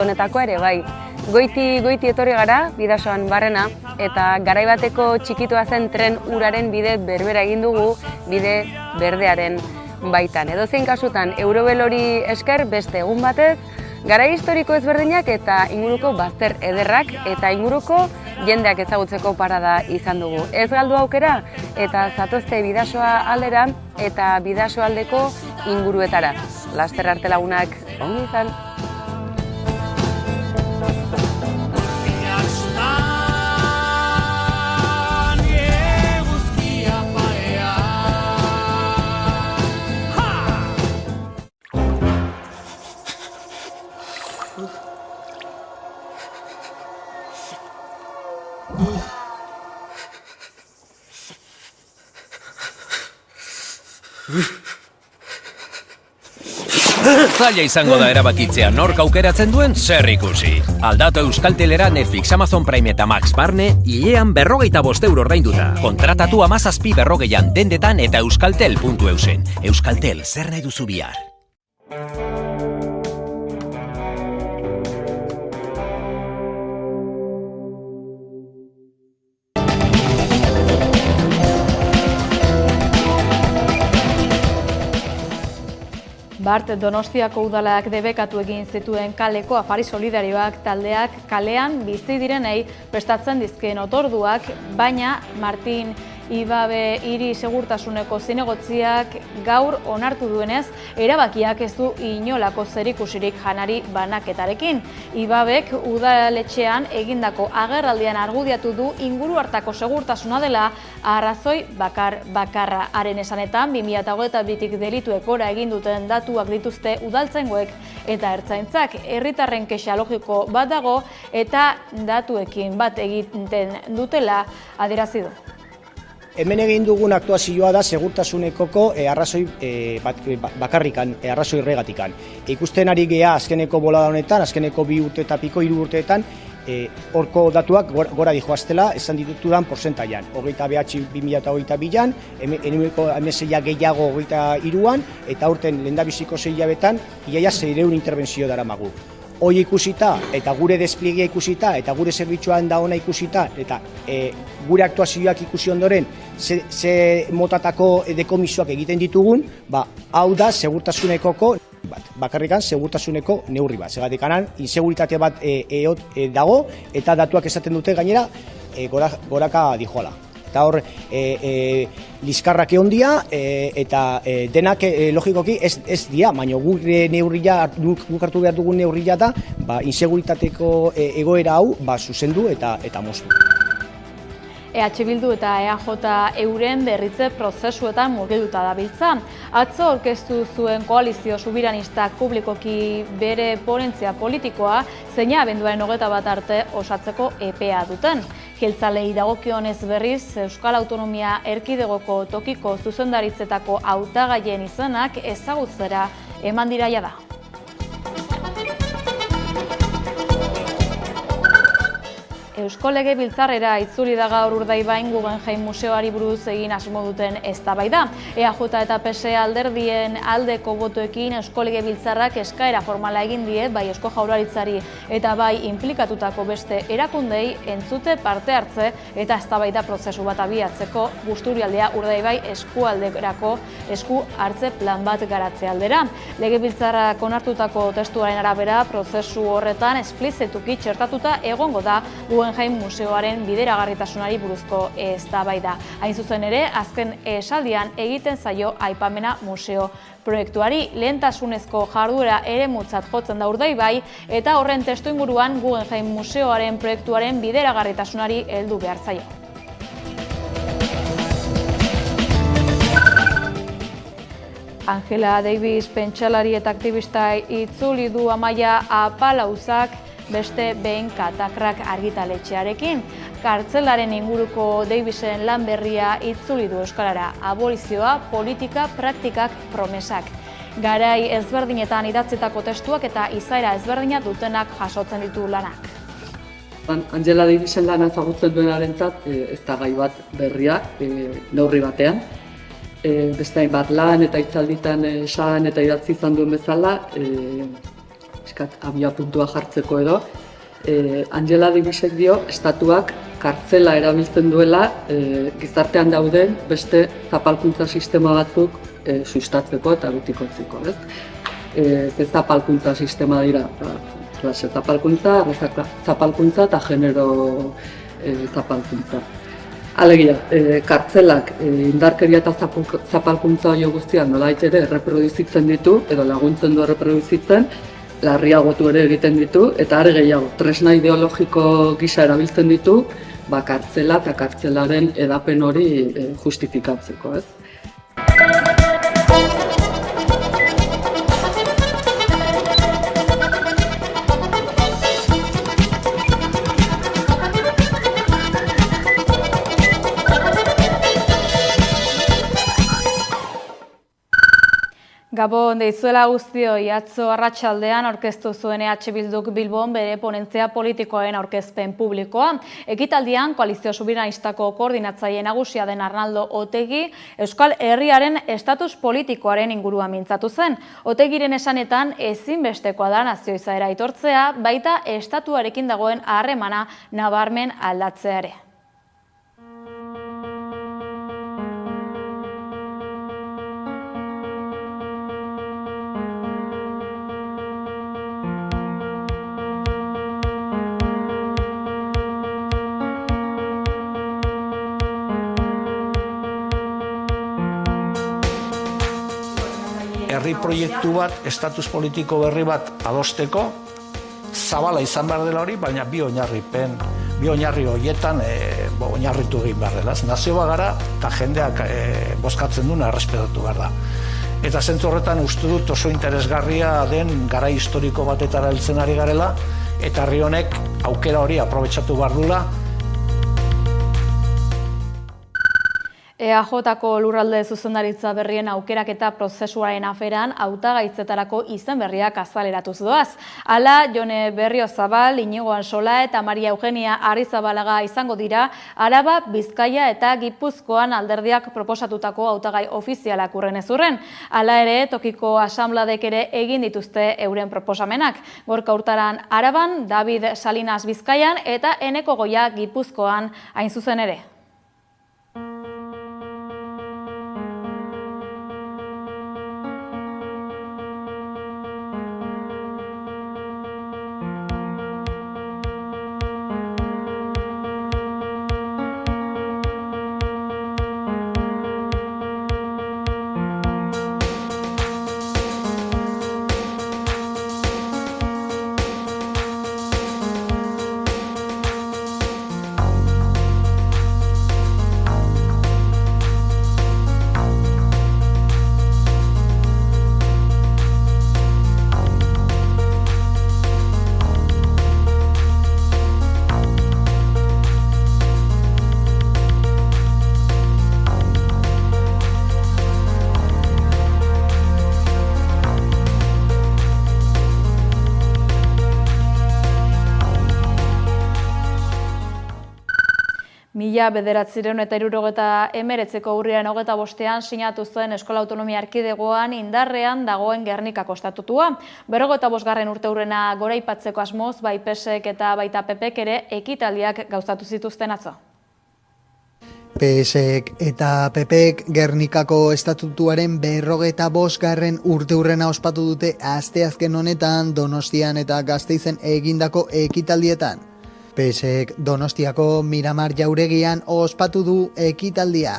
Honetako ere, bai, goiti etorri gara, Bidasoan barrena, eta garaibateko txikitua zen tren uraren bide berbera egin dugu, bide berdearen baitan. Edozein kasutan, Eurobel hori esker beste egun batez, garai historiko ezberdinak eta inguruko bazter ederrak eta inguruko jendeak ezagutzeko parada izan dugu. Ez galdu aukera eta zatozte Bidasoa aldera eta Bidaso aldeko inguruetara. Laster arte lagunak, ongi izan! Zaila izango da erabakitzea nork aukeratzen duen zer ikusi. Aldatu Euskaltelera Netflix, Amazon Prime eta Max barne, hilean 45 € ordainduta. Kontratatu 17 berrogeian dendetan eta euskaltel.eusen. Euskaltel, zer nahi duzu bihar? Bart, Donostiako udalak debekatu egin zituen kaleko afari solidarioak taldeak kalean bizi direnei prestatzen dizkien otorduak, baina Martin Ibabe hiri segurtasuneko zinegotziak gaur onartu duenez, erabakiak ez du inolako zerikusirik janari banaketarekin. Ibabek udaletxean egindako agerraldian argudiatu du inguru hartako segurtasuna dela arrazoi bakarra. Haren esanetan, 2022tik delituek gora egin duten datuak dituzte udaltzaingoek eta ertzaintzak. Herritarren kexa logiko bat dago eta datuekin bat egiten dutela adierazi du. Hemen egin dugun aktuazioa da segurtasunekoko arrazoi bakarrikan, arrazoi regatikan. Ikusten ari gea azkeneko bolada honetan, azkeneko 2 urte eta piko 3 urteetan, horko datuak gora dijoaztela esan ditudan porzentaian. 29.2022an, eneko ameseiak gehiago 23an, eta urten lehendabiziko 6 hilabetan, iaia 600 interbentzio daramagu. Hoi ikusita, eta gure despliegia ikusita, eta gure zerbitzuan da ona ikusita, eta gure aktuazioak ikusi ondoren, ze motatako dekomisioak egiten ditugun, hau da segurtasunekoko bakarrikan segurtasuneko neurri bat. Segatik anan, inseguritate bat dago, eta datuak esaten dute gainera goraka dijoala. Eta hor, liskarrak egon dia, eta denak logikoki ez dia, baina gure neurria, guk hartu behar dugun neurria da, inseguritateko egoera hau zuzendu eta moztu. EH Bildu eta EAJ euren berritze prozesuetan murgilduta dabiltza. Atzo aurkeztu zuen koalizio subiranistak publikoki bere ponentzia politikoa, zeina abenduaren 21 arte osatzeko epea duten. Jeltzalei dagokionez berriz, Euskal Autonomia Erkidegoko tokiko zuzendaritzetako hautagaien izenak ezagutzera eman dira jada. Eusko Legebiltzarrera itzuli da gaur Urdaibain Guggenheim Museoari buruz egin asmo duten eztabaida. EAJ eta PSE alderdien aldeko botoekin Eusko Legebiltzarrak eskaera formala egin die bai Eusko Jaurlaritzari eta bai inplikatutako beste erakundei entzute parte hartze eta eztabaida prozesu bat abiatzeko Busturialdea Urdaibai eskualderako esku hartze plan bat garatze aldera. Legebiltzarrak onartutako testuaren arabera prozesu horretan esplizituki txertatuta egongo da Guggenheim Museoaren bideragarritasunari buruzko eztabaida. Hain zuzen ere, azken esaldian egiten zaio aipamena museo proiektuari. Lehentasunezko jarduera eremutzat jotzen da Urdaibai eta horren testuinguruan Guggenheim Museoaren proiektuaren bideragarritasunari heldu behar zaio. Angela Davis pentsalari eta aktivista itzuli du Amaia Apalauzak beste behin katakrak argitaletxearekin. Kartzelaren inguruko Davisen lan berria itzuli du Euskarara. Abolizioa, politika, praktikak, promesak. Garai ezberdinetan idatzitako testuak eta izaera ezberdina dutenak jasotzen ditu lanak. Angela Davisen lana ezagutzen duenarentzat ez da gai bat berriak, neurri batean. Beste hainbat lan eta hitzalditan esan eta idatzi izan duen bezala, abia puntua jartzeko edo, Angela Davisek dio, estatuak kartzela erabiltzen duela gizartean dauden beste zapalkuntza sistema batzuk sustatzeko eta betikotzeko, ez? Ze zapalkuntza sistema dira, klase zapalkuntza, zapalkuntza eta genero zapalkuntza. Alegia, kartzelak indarkeria eta zapalkuntza hori guztiak nolabait ere erreproduzitzen ditu, edo laguntzen du erreproduzitzen, larriagotu ere egiten ditu, eta are gehiago, tresna ideologiko gisa erabiltzen ditu, kartzela eta kartzelaren edapen hori justifikatzeko, ez? Gabon, deizuela guztioi, atzo arratsaldean aurkeztu zuen EH Bilduk Bilbon bere ponentzia politikoen aurkezpen publikoa. Ekitaldian, Koalizio Soberanistako koordinatzaile nagusia den Arnaldo Otegi, Euskal Herriaren estatus politikoaren inguruan mintzatu zen. Otegiren esanetan ezinbestekoa da nazio izaera aitortzea, baita estatuarekin dagoen harremana nabarmen aldatzea ere. Herri proiektu bat, estatus politiko berri bat adosteko, zabala izan behar dela hori, baina bi oinarri horietan oinarritu egin behar dela. Nazio bagara eta jendeak bozkatzen duna errespetatu behar da. Eta zentzu horretan uste dut oso interesgarria den garai historiko batetara heltzen ari garela, eta herri honek aukera hori aprobetxatu behar dula. EAJ-ko lurralde zuzendaritza berrien aukeraketa prozesuaren aferan hautagaitzetarako izen berriak azaleratuz doaz. Hala, Jone Berriozabal, Inigo Ansola eta Maria Eugenia Arrizabalaga izango dira Araba, Bizkaia eta Gipuzkoan alderdiak proposatutako hautagai ofizialak urrenez urren. Hala ere, tokiko asanbladek ere egin dituzte euren proposamenak. Gorka Hurtaran Araban, David Salinas Bizkaian eta Eneko Goia Gipuzkoan hain zuzen ere. Mila 1979ko urriaren 25ean sinatu zuen Eskola Autonomia Erkidegoan indarrean dagoen Gernikako estatutua. 55. urteurrena goraipatzeko asmoz, bai PSek eta baita PPek ere ekitaldiak gauzatu zituzten atzo. PSek eta PPek Gernikako estatutuaren 55. urteurrena ospatu dute asteazken honetan Donostian eta Gasteizen egindako ekitaldietan. PSek Donostiako Miramar Jauregian ospatu du ekitaldia.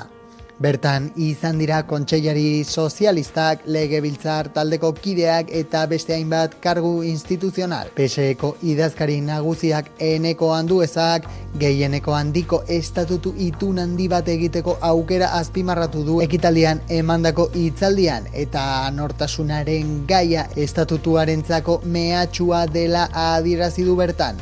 Bertan izan dira kontseilari sozialistak, legebiltzar taldeko kideak eta beste hainbat kargu instituzional. PSeko idazkari nagusiak Eneko Anduezak gehieneko handiko estatutu itun handi bat egiteko aukera azpimarratu du ekitaldian emandako hitzaldian eta nortasunaren gaia estatutuarentzako mehatxua dela adierazi du bertan.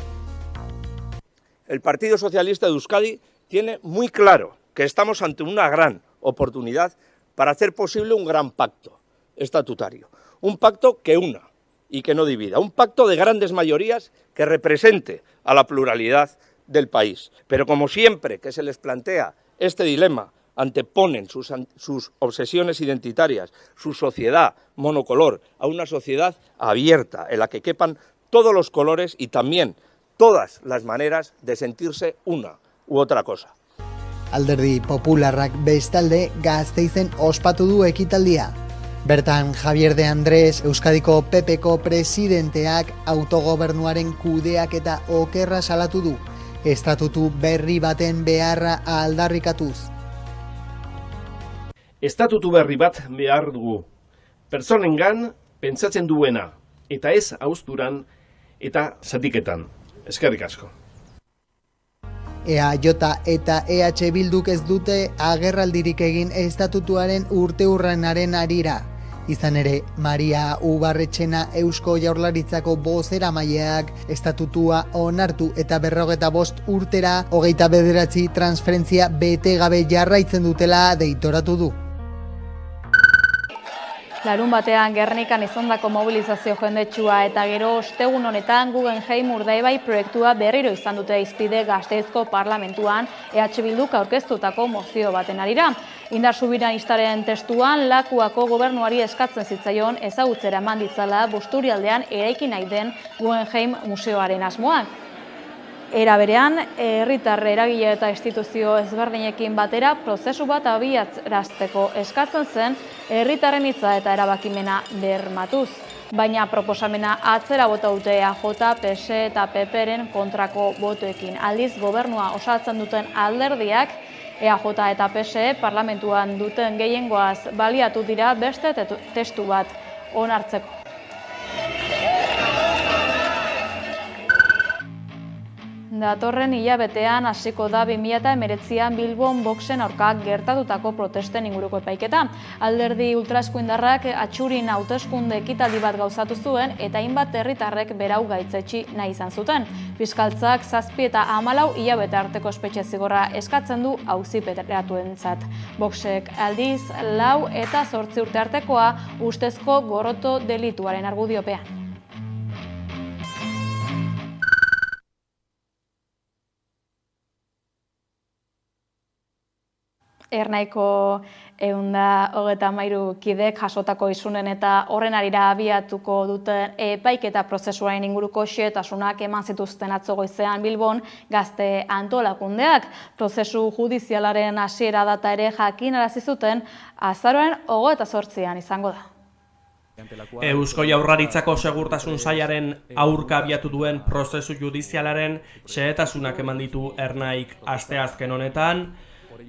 El Partido Socialista de Euskadi tiene muy claro que estamos ante una gran oportunidad para hacer posible un gran pacto estatutario. Un pacto que una y que no divida. Un pacto de grandes mayorías que represente a la pluralidad del país. Pero como siempre que se les plantea este dilema anteponen sus obsesiones identitarias, su sociedad monocolor, a una sociedad abierta, en la que quepan todos los colores y también todas las maneras de sentirse una u otra cosa. Alderdi Popularrak bestalde Gasteizen ospatu du ekitaldia. Bertan Javier de Andrés, Euskadiko PPko presidenteak autogobernuaren kudeaketa okerra salatu du, estatutu berri baten beharra aldarrikatuz. Estatutu berri bat behar dugu. Pertsonengan pentsatzen duena, eta ez hauzturan eta zatiketan. Eskerrik asko. EAJ eta EH Bilduk ez dute agerraldirik egin estatutuaren urteurrenaren harira. Izan ere, Maria Ubarretxena Eusko Jaurlaritzako bozeramaileak estatutua onartu eta 55 urtera 29 transferentzia bete gabe jarraitzen dutela deitoratu du. Larun batean Gernikan izandako mobilizazio jendetsua eta gero ostegun honetan Guggenheim Urdaibai proiektua berriro izan dute hizpide Gasteizko parlamentuan EH Bilduk aurkeztutako mozio baten harira. Indar soberanistaren testuan Lakuako gobernuari eskatzen zitzaion ezagutzera eman ditzala Busturialdean eraiki nahi den Guggenheim museoaren asmoak. Era berean, herritar eragile eta instituzio ezberdinekin batera prozesu bat abiarazteko eskatzen zen herritarren hitza eta erabakimena bermatuz. Baina proposamena atzera bota dute EAJ, PSE eta PPren kontrako botoekin. Aldiz, gobernua osatzen duten alderdiak EAJ eta PSE parlamentuan duten gehiengoaz baliatu dira beste testu bat onartzeko. Datorren hilabetean hasiko da 2019an Bilbon boxen aurka gertatutako protesten inguruko epaiketa. Alderdi ultraeskuindarrak atxurin hauteskunde ekitaldi bat gauzatu zuen eta hainbat herritarrek berau gaitzetsi nahi izan zuten. Fiskaltzak 7 eta 14 hilabete arteko espetxe zigorra eskatzen du auziperatuentzat. Boxek aldiz 4 eta 8 urte artekoa ustezko gorroto delituaren argudiopean. Ernaiko 133 kidek jasotako isunen eta horren harira abiatuko duten epaiketa prozesuaren inguruko xehetasunak eman zituzten atzo goizean Bilbon gazte antolakundeak. Prozesu judizialaren hasiera data ere jakinarazi zuten azaroaren 28an izango da. Eusko Jaurlaritzako Segurtasun Sailaren aurka abiatu duen prozesu judizialaren xehetasunak eman ditu Ernaik asteazken honetan.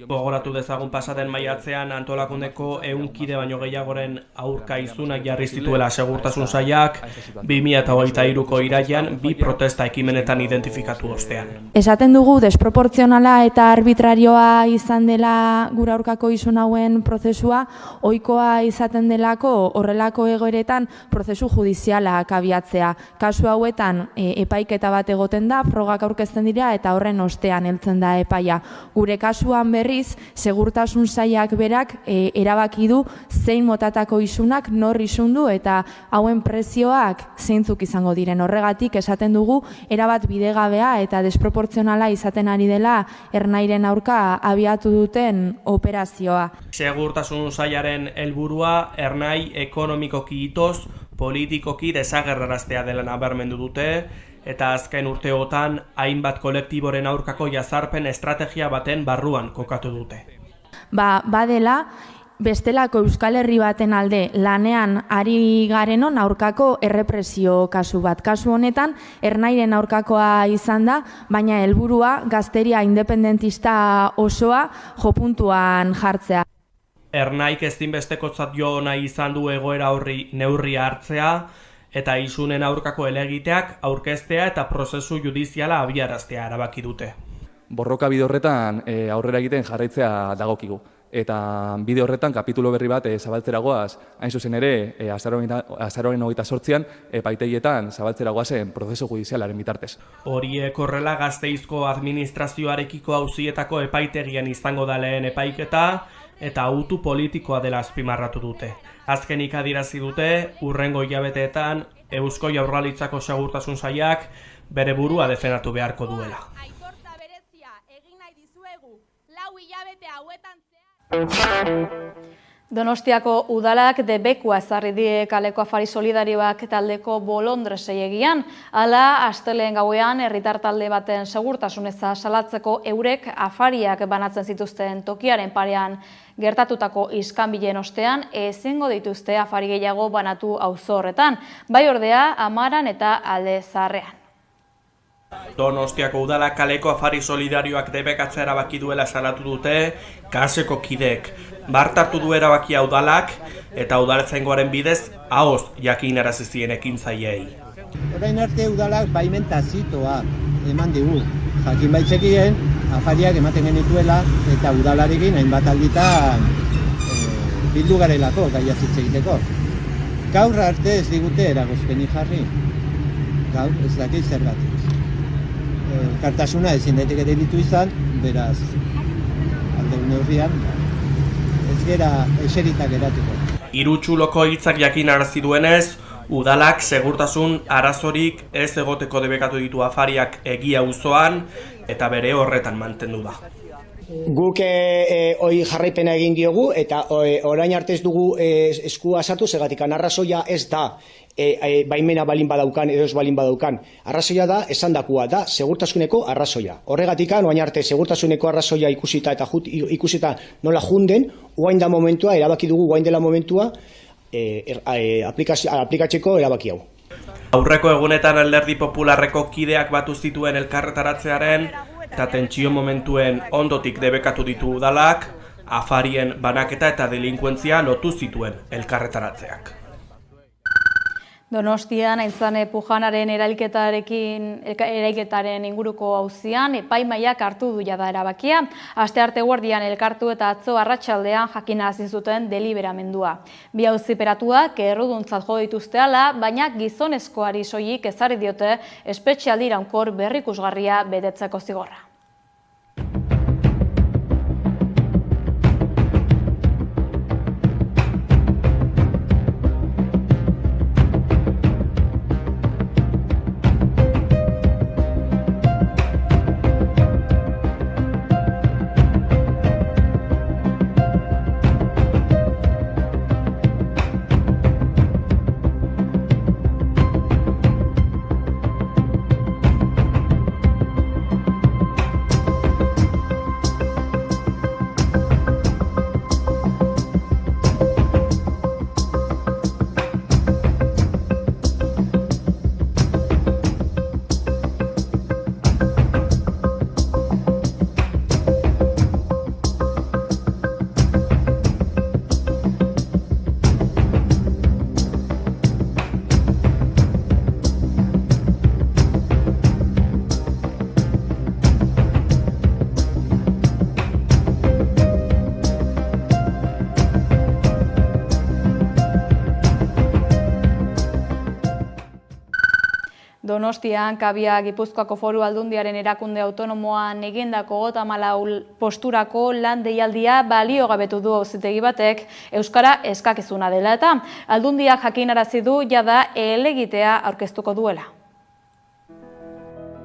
Gogoratu dezagun pasaden maiatzean antolakundeko 100 kide baino gehiagoren aurka izunak jarri zituela Segurtasun Sailak 2023ko irailean 2 protesta ekimenetan identifikatu ostean. Esaten dugu desproportzionala eta arbitrarioa izan dela gure aurkako isun hauen prozesua, ohikoa izaten delako horrelako egoeretan prozesu judizialak abiatzea. Kasu hauetan epaiketa bat egoten da, frogak aurkezten dira eta horren ostean heltzen da epaia. Gure kasuan berriz, Segurtasun Sailak berak erabaki du zein motatako isunak nor isundu eta hauen prezioak zeintzuk izango diren. Horregatik esaten dugu erabat bidegabea eta desproportzionala izaten ari dela Ernairen aurka abiatu duten operazioa. Segurtasun Sailaren helburua Ernai ekonomikoki itoz, politikoki desagerraraztea dela nabarmendu dute, eta azken urteotan hainbat kolektiboren aurkako jazarpen estrategia baten barruan kokatu dute. Badela, bestelako Euskal Herri baten alde lanean ari garenon aurkako errepresio kasu bat. Kasu honetan, Ernairen aurkakoa izan da, baina helburua gazteria independentista osoa jopuntuan jartzea. Ernaik ezinbestekotzat jo nahi izan du egoera horri neurria hartzea, eta isunen aurkako helegiteak aurkeztea eta prozesu judiziala abiaraztea erabaki dute. Borroka bide horretan aurrera egiten jarraitzea dagokigu. Eta bide horretan kapitulo berri bat zabaltzera goaz, hain zuzen ere, azaroaren 28an epaitegietan zabaltzera goazen prozesu judizialaren bitartez. Horiek horrela Gasteizko administrazioarekiko auzietako epaitegian izango da lehen epaiketa, eta autu politikoa dela azpimarratu dute. Azkenik adierazi dute, hurrengo hilabeteetan Eusko Jaurlaritzako Segurtasun Sailak bere burua defendatu beharko duela. Donostiako udalak debekua ezarri die kaleko afari solidarioak taldeko bolondresei egian. Hala, astelehen gauean herritar talde baten segurtasun eza salatzeko eurek afariak banatzen zituzten tokiaren parean gertatutako iskanbilen ostean ezingo dituzte afari gehiago banatu auzo horretan, bai ordea Amaran eta Alde Zaharrean. Donostiako udalak kaleko afari solidarioak debekatzea erabaki duela salatu dute kaseko kideek. Bart hartu du erabakia udalak eta udaltzaingoaren bidez ahoz jakinarazi zien ekintzaileei. Orain arte udalak baimentazitoa eman digu. Jakin baitzekien afariak ematen genituela eta udalarekin hainbat alditan bildu garelako gaia hitz egiteko. Gaur arte ez digute eragozpenik jarri. Gaur ez dakit zergatik. Elkartasuna ezin daiteke delitu izan, beraz alde neurrian ez gera eseritak geratuko. Hiru txuloko hitzak jakinarazi duenez, udalak segurtasun arazorik ez egoteko debekatu ditu afariak egia auzoan eta bere horretan mantendu da. Guk hori jarraipena egin diogu eta orain arte ez dugu eskua sartu segatik arrazoia ez da baimena balin badaukan edo ez balin badaukan. Arrazoia da, esandakua da, segurtasuneko arrazoia. Horregatik orain arte segurtasuneko arrazoia ikusita eta ikusita nola junden, orain da momentua, erabaki dugu orain dela momentua aplikatzeko erabaki hau. Aurreko egunetan Alderdi Popularreko kideak batu zituen elkarretaratzearen eta tentsio momentuen ondotik debekatu ditu udalak, afarien banaketa eta delinkuentzia lotu zituen elkarretaratzeak. Donostian Aintzane Pujanaren erailketaren inguruko auzian epaimahaiak hartu du jada erabakia. Astearte guardian elkartu eta atzo arratsaldean jakinarazi zuten deliberamendua. Bi auziperatuak erruduntzat jo dituzte hala, baina gizonezkoari soilik ezarri diote espetxealdi iraunkor berrikusgarria betetzeko zigorra. Donostian, Kabia Gipuzkoako Foru Aldundiaren erakunde autonomoan egindako 34 posturako lan deialdia baliogabetu du auzitegi batek euskara eskakizuna dela eta Aldundiak jakinarazi du jada helegitea aurkeztuko duela.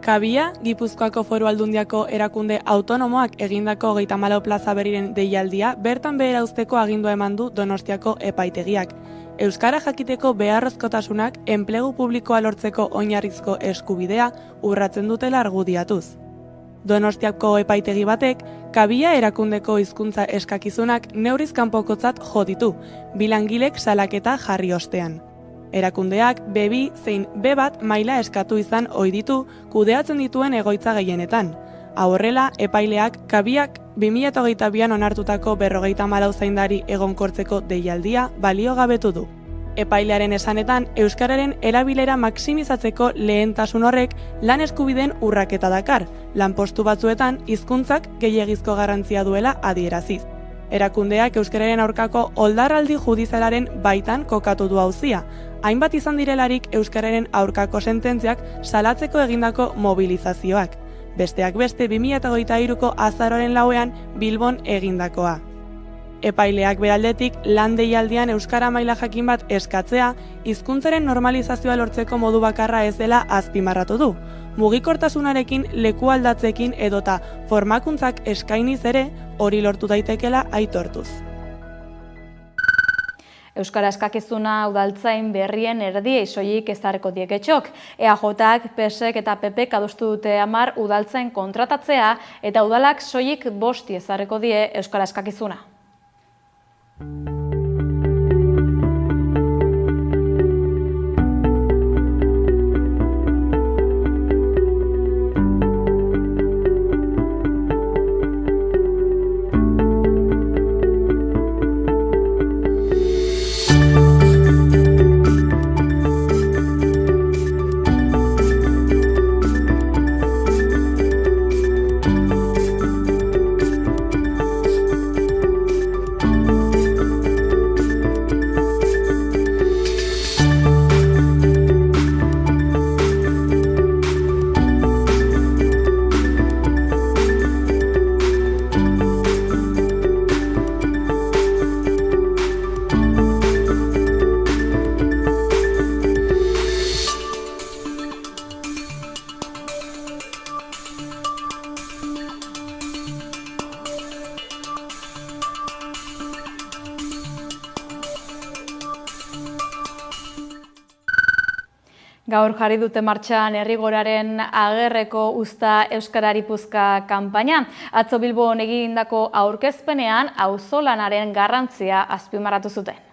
Kabia, Gipuzkoako Foru Aldundiako erakunde autonomoak egindako 34 plaza berriren deialdia bertan behera uzteko agindua eman du Donostiako epaitegiak. Euskara jakiteko beharrezkotasunak enplegu publikoa lortzeko oinarrizko eskubidea urratzen dutela argudiatuz. Donostiako epaitegi batek, Kabia erakundeko hizkuntza eskakizunak neurriz kanpokotzat jo ditu, bi langilek salaketa jarri ostean. Erakundeak B2 zein B1 maila eskatu izan ohi ditu kudeatzen dituen egoitza gehienetan. Horrela, epaileak Kabiak 2022an onartutako 54 zaindari egonkortzeko deialdia baliogabetu du. Epailearen esanetan, euskararen erabilera maximizatzeko lehentasun horrek lan eskubideen urraketa dakar, lanpostu batzuetan hizkuntzak gehiegizko garrantzia duela adieraziz. Erakundeak euskararen aurkako oldarraldi judizialaren baitan kokatu du auzia, hainbat izan direlarik euskararen aurkako sententziak salatzeko egindako mobilizazioak. Besteak beste 2023ko azaroaren 4ean Bilbon egindakoa. Epaileak beraldetik lan deialdian euskara maila jakin bat eskatzea, hizkuntzaren normalizazioa lortzeko modu bakarra ez dela azpimarratu du. mugikortasunarekin, leku aldatzekin edota formakuntzak eskainiz ere hori lortu daitekela aitortuz. Euskara eskakizuna udaltzain berrien erdiei soilik ezarriko die Getxok. EAJak, PSek eta PPek adostu dute 10 udaltzain kontratatzea eta udalak soilik 5 ezarriko die euskara eskakizuna. Gaur jarri dute martxan Herrigoraren agerreko uzta Euskarari puzka kanpaina. Atzo Bilbon egindako aurkezpenean auzolanaren garrantzia azpimarratu zuten.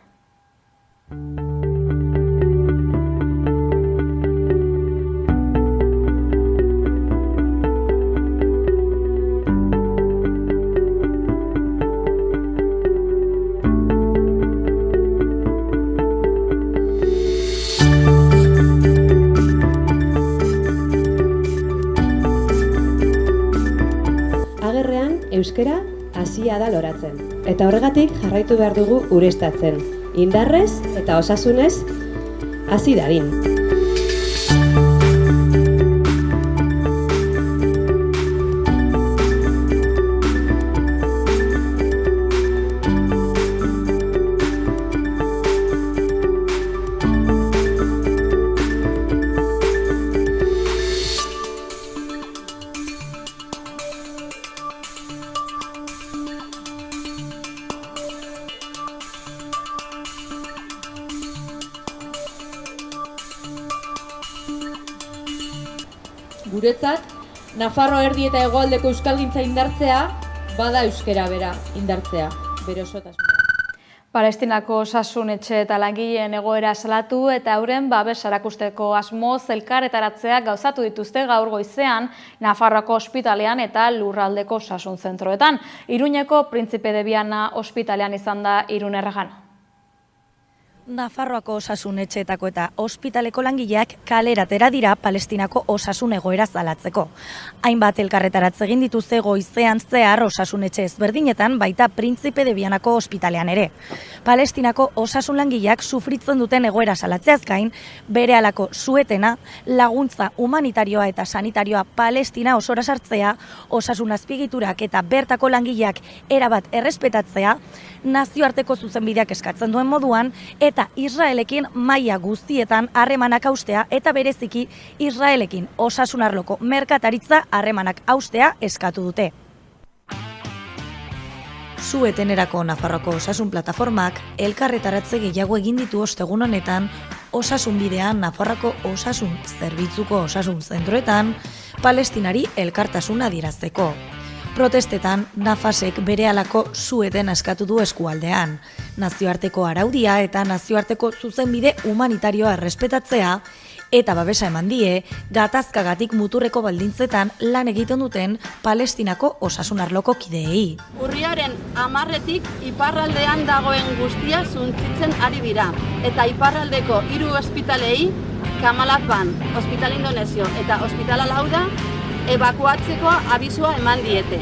Euskara hasia da loratzen, eta horregatik jarraitu behar dugu ureztatzen, indarrez eta osasunez hasi dadin. Guretzat, Nafarro erdi eta hegoaldeko euskalgintza indartzea, bada euskera bera indartzea, bere osotasuna. Palestinako osasun etxe eta langileen egoera salatu eta euren babes erakusteko asmoz elkarretaratzea gauzatu dituzte gaur goizean Nafarroako ospitalean eta lurraldeko osasun zentroetan. Iruñeko Printzipe de Viana ospitalean izan da Irune Errejano. Nafarroako osasun etxeetako eta ospitaleko langileak kaleratera dira Palestinako osasun egoera zalatzeko. Hainbat elkarretaratze egin dituzte goizean zehar osasun etxe ezberdinetan baita Printzipe de Vianako ospitalean ere. Palestinako osasun langileak sufritzen duten egoera salatzeaz gain, berehalako suetena, laguntza humanitarioa eta sanitarioa Palestina osora sartzea, osasun azpigiturak eta bertako langileak erabat errespetatzea, nazioarteko zuzenbideak eskatzen duen moduan, eta Israelekin maila guztietan harremanak haustea eta bereziki Israelekin osasun arloko merkataritza harremanak haustea eskatu dute. Suetenerako Nafarroko osasun plataformak elkarretaratze gehiago egin ditu ostegun honetan, osasun bidean Nafarroko osasun zerbitzuko osasun zentroetan, Palestinari elkartasuna adierazteko. Protestetan, Nafasek berehalako sueten askatu du eskualdean. Nazioarteko araudia eta nazioarteko zuzenbide humanitarioa errespetatzea, eta babesa eman die, gatazkagatik muturreko baldintzetan lan egiten duten Palestinako osasun arloko kideei. Urriaren 10etik iparraldean dagoen guztia suntsitzen ari dira, eta iparraldeko 3 ospitalei, Kamalakban, Ospital Indonesio eta Ospital Al-Auda, ebakuatzeko abisua eman diete.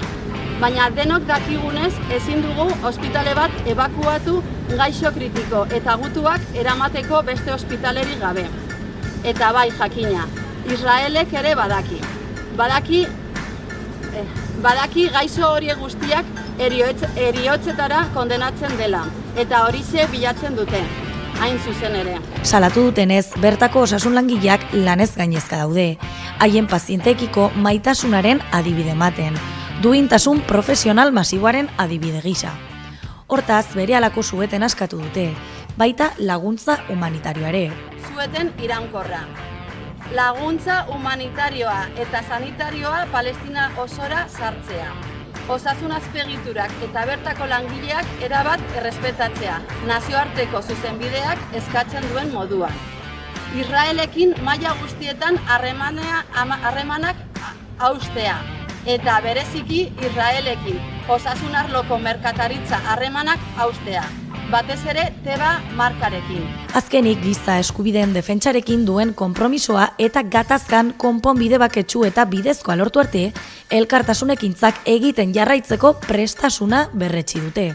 Baina denok dakigunez ezin dugu ospitale bat ebakuatu gaixo kritiko eta gutuak eramateko beste ospitaleri gabe. Eta bai jakina, Israelek ere badaki. Badaki gaixo horiek guztiak eriotzetara kondenatzen dela, eta horixe bilatzen dute. hain zuzen ere. Salatu dutenez, bertako osasun langileak lanez gainezka daude, haien pazienteekiko maitasunaren adibide ematen, duintasun profesional masiboaren adibide gisa. Hortaz, berehalako sueten askatu dute, baita laguntza humanitarioa ere. Sueten iraunkorra. Laguntza humanitarioa eta sanitarioa Palestina osora sartzea. Osasun azpegiturak eta bertako langileak erabat errespetatzea, nazioarteko zuzenbideak eskatzen duen moduan. Israelekin maila guztietan harremanak haustea, eta bereziki Israelekin osasun arloko merkataritza harremanak haustea, batez ere Teba markarekin. Azkenik giza eskubideen defentsarekin duen konpromisoa eta gatazkan konponbide baketsu eta bidezkoa lortu arte, elkartasunekintzak egiten jarraitzeko prestasuna berretsi dute.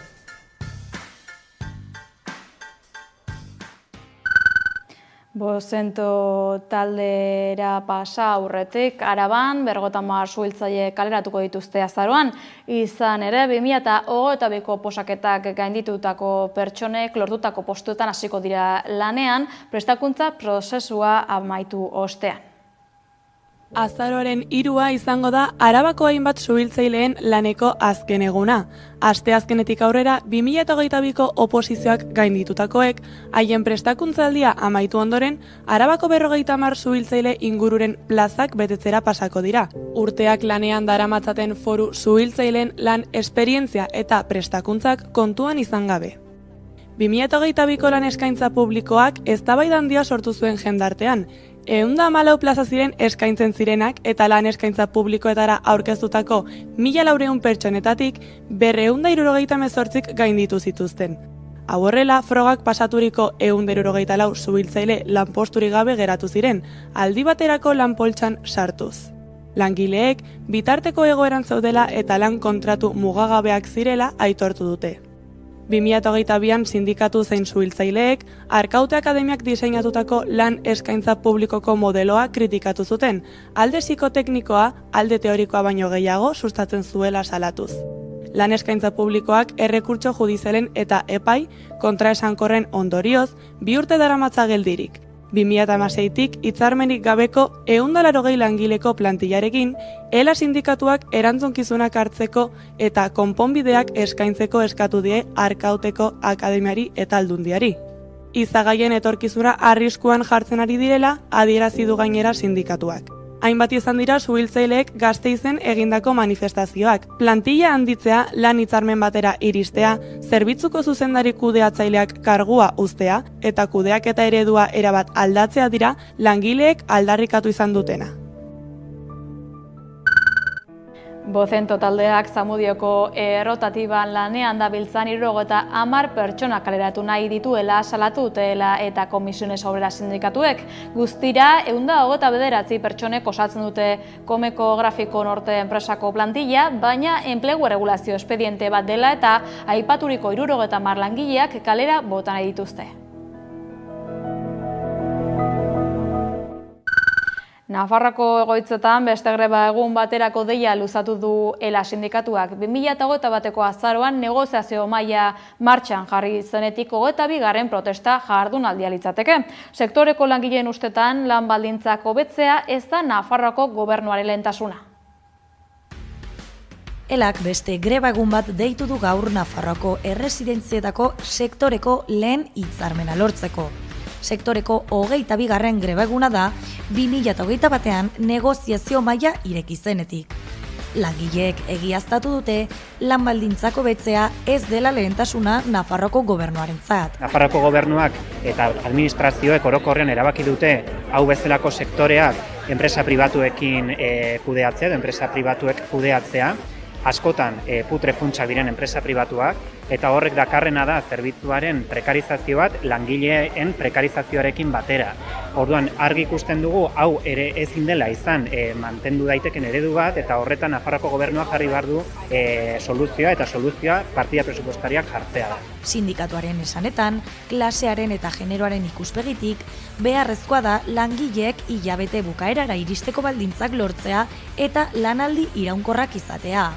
Bozento taldera pasa aurretik, Araban, 50 suhiltzaile kaleratuko dituzte azaroan. Izan ere, 2022ko posaketak gainditutako pertsonek lortutako postuetan hasiko dira lanean, prestakuntza prozesua amaitu ostean. Azaroaren 3 izango da Arabako hainbat suhiltzaileen laneko azken eguna. Aste azkenetik aurrera 2022ko oposizioak gainditutakoek, haien prestakuntzaldia amaitu ondoren, Arabako 50 suhiltzaile ingururen plazak betetzera pasako dira. Urteak lanean daramatzaten foru suhiltzaileen lan esperientzia eta prestakuntzak kontuan izan gabe. 2022ko lan eskaintza publikoak eztabaida handia sortu zuen jendartean. 114 plaza ziren eskaintzen zirenak eta lan eskaintza publikoetara aurkeztutako 1400 pertsonetatik 278 gainditu zituzten. Hau horrela, frogak pasaturiko 174 suhiltzaile lanposturik gabe geratu ziren, aldi baterako lanpoltsan sartuz. Langileek bitarteko egoeran zaudela eta lan kontratu mugagabeak zirela aitortu dute. 2022an sindikatu zein suhiltzaileek Arkaute Akademiak diseinatutako lan eskaintza publikoko modeloa kritikatu zuten, alde psikoteknikoa, alde teorikoa baino gehiago sustatzen zuela salatuz. Lan eskaintza publikoak errekurtso judizialen eta epai kontraesankorren ondorioz 2 urte daramatza geldirik. 2016tik hitzarmenik gabeko 180 langileko plantillarekin, ELA sindikatuak erantzunkizunak hartzeko eta konponbideak eskaintzeko eskatu die Arkauteko Akademiari eta Aldundiari. Izagaien etorkizuna arriskuan jartzen ari direla adierazi du gainera sindikatuak. Hainbat izan dira suhiltzaileek Gasteizen egindako manifestazioak. Plantilla handitzea, lan hitzarmen batera iristea, zerbitzuko zuzendari kudeatzaileak kargua uztea eta kudeaketa eredua erabat aldatzea dira langileek aldarrikatu izan dutena. Bozento taldeak Zamudioko errotatiban lanean dabiltzan 70 pertsona kaleratu nahi dituela salatu dutela eta Komisiones Obrera sindikatuek. Guztira 129 pertsonek osatzen dute Komeko Grafiko Norte enpresako plantilla, baina enplegu regulazio espediente bat dela eta aipaturiko 70 langileak kalera bota nahi dituzte. Nafarroako egoitzetan beste greba egun baterako deia luzatu du ELA sindikatuak. 2021ko azaroan negoziazio maila martxan jarri zenetik 22. protesta jardunaldia litzateke. Sektoreko langileen ustetan lan baldintzak hobetzea ez da Nafarroako gobernuaren lehentasuna. ELAk beste greba egun bat deitu du gaur Nafarroako erresidentzietako sektoreko lehen hitzarmena lortzeko. Sektoreko 22. greba eguna da 2021an negoziazio maila ireki zenetik. Langileek egiaztatu dute lan baldintzak hobetzea ez dela lehentasuna Nafarroko gobernuarentzat. Nafarroko gobernuak eta administrazioek orokorrean erabaki dute hau bezalako sektoreak enpresa pribatuekin kudeatzea, enpresa pribatuek kudeatzea, askotan putre funtsa diren enpresa pribatuak, eta horrek dakarrena da zerbitzuaren prekarizazio bat langileen prekarizazioarekin batera. Orduan, argi ikusten dugu, hau ere ezin dela izan mantendu daiteken eredu bat, eta horretan Nafarroako gobernuak jarri behar du soluzioa, eta soluzioa partida presupuestariak jartzea da. Sindikatuaren esanetan, klasearen eta generoaren ikuspegitik, beharrezkoa da langileek hilabete bukaerara iristeko baldintzak lortzea eta lanaldi iraunkorrak izatea.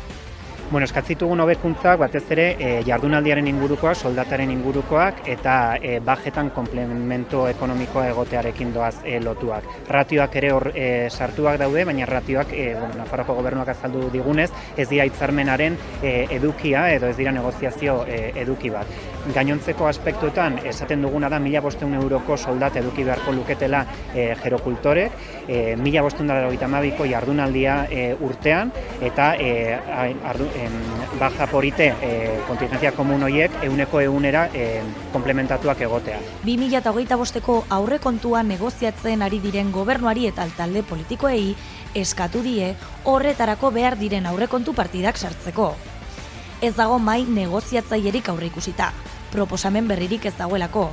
Eskatzitugun hobekuntzak batez ere jardunaldiaren ingurukoak, soldataren ingurukoak eta bajetan komplemento ekonomikoa egotearekin doaz lotuak. Ratioak ere hor sartuak daude, baina ratioak Nafarroako gobernuak azaldu digunez, ez dira hitzarmenaren edukia edo ez dira negoziazio eduki bat. Gainontzeko aspektuetan esaten duguna da 1.500 euroko soldata eduki beharko luketela gerokultorek, 1.582ko jardunaldia urtean eta baja porite kontingentzia komun horiek 100%era komplementatuak egotea. 2025ko aurrekontua negoziatzen ari diren gobernuari eta talde politikoei eskatu die horretarako behar diren aurrekontu partidak sartzeko. Ez dago mai negoziatzailerik aurreikusita, proposamen berririk ez dagoelako.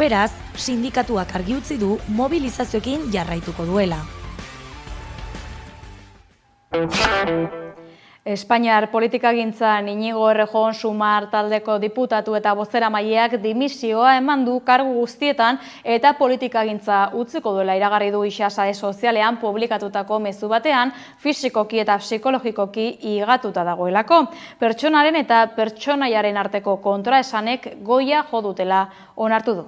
Beraz, sindikatuak argi utzi du mobilizazioekin jarraituko duela. Espainiar politikagintzan Iñigo Errejón Sumar taldeko diputatu eta bozeramaileak dimisioa eman du kargu guztietan eta politikagintza utziko duela iragarri du sare sozialean publikatutako mezu batean, fisikoki eta psikologikoki higatuta dagoelako. Pertsonaren eta pertsonaiaren arteko kontraesanek goia jo dutela onartu du.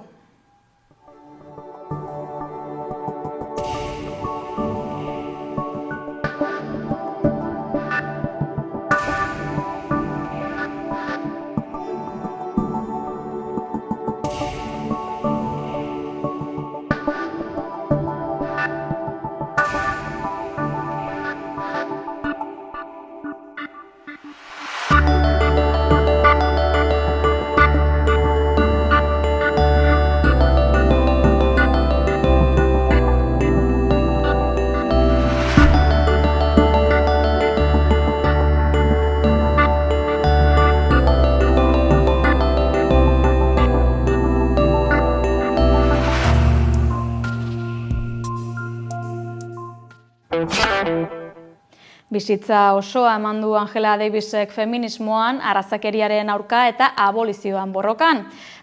Bizitza osoa eman du Angela Davisek feminismoan, arrazakeriaren aurka eta abolizioan borrokan.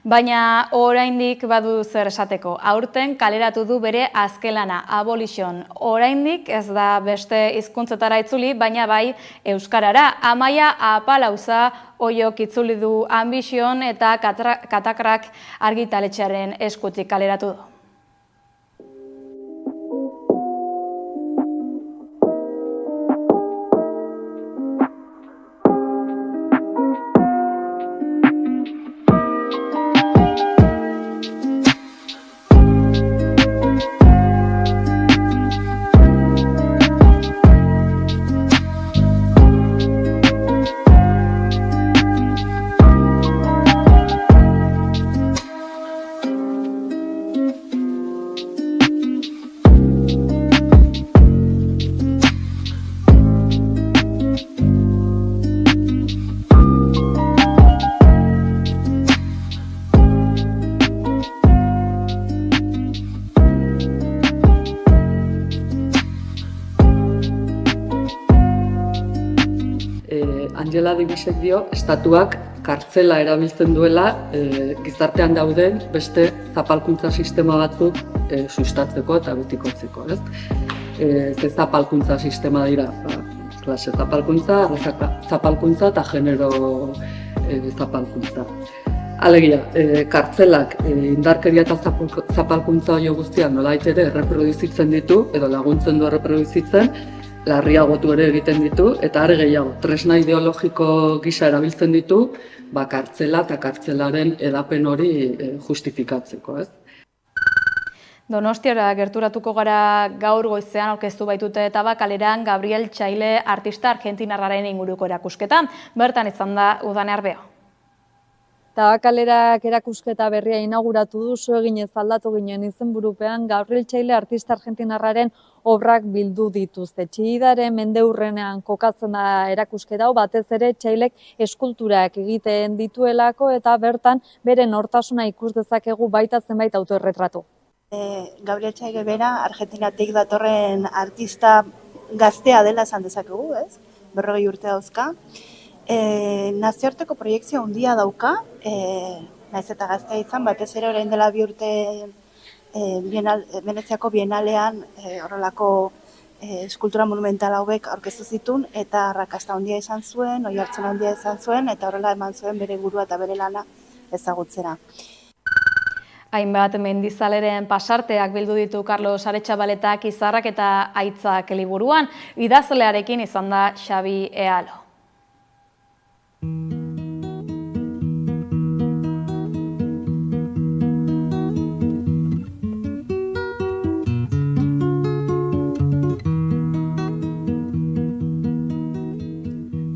Baina oraindik badu zer esateko. Aurten kaleratu du bere azken lana, Abolition. Oraindik ez da beste hizkuntzetara itzuli, baina bai euskarara. Amaia Apalauza oiok itzuli du Ambition eta Katakrak argitaletxearen eskutik kaleratu du. Angela Davisek dio, estatuak kartzela erabiltzen duela gizartean dauden beste zapalkuntza sistema batzuk sustatzeko eta betikotzeko, ez? Ze zapalkuntza sistema dira, klase zapalkuntza, zapalkuntza eta genero zapalkuntza. Alegia, kartzelak indarkeria eta zapalkuntza hori guztiak nolait ere erreproduzitzen ditu, edo laguntzen du erreproduzitzen, larriagotu ere egiten ditu, eta are gehiago, tresna ideologiko gisa erabiltzen ditu, kartzela eta kartzelaren edapen hori justifikatzeko, ez? Donostiara gerturatuko gara gaur goizean aurkeztu baitute Tabakaleran Gabriel Txaile artista argentinarraren inguruko erakusketa. Bertan izan da Udane Arbeo. Tabakalerak erakusketa berria inauguratu du, eginez aldatu ginen izenburupean Gabriel Txaile artista argentinarraren obrak bildu dituzte. Txillidaren mendeurrenean kokatzen da erakusketa hau, batez ere Txailek eskulturak egiten dituelako eta bertan bere nortasuna ikus dezakegu baita zenbait autoerretratu. Gabriel Txaile bera Argentinatik datorren artista gaztea dela esan dezakegu, ez? 40 urte dauzka. Nazioarteko proiektzio handia dauka, naiz eta gaztea izan, batez ere orain dela 2 urte Veneziako Bienalean horrelako eskultura monumental hauek aurkeztu zituen eta arrakasta handia izan zuen, oihartzun handia izan zuen eta horrela eman zuen bere burua eta bere lana ezagutzera. Hainbat mendizaleren pasarteak bildu ditu Carlos Aretxabaletak Izarrak eta Aitzak liburuan, idazlearekin izan da Xabi Ealo.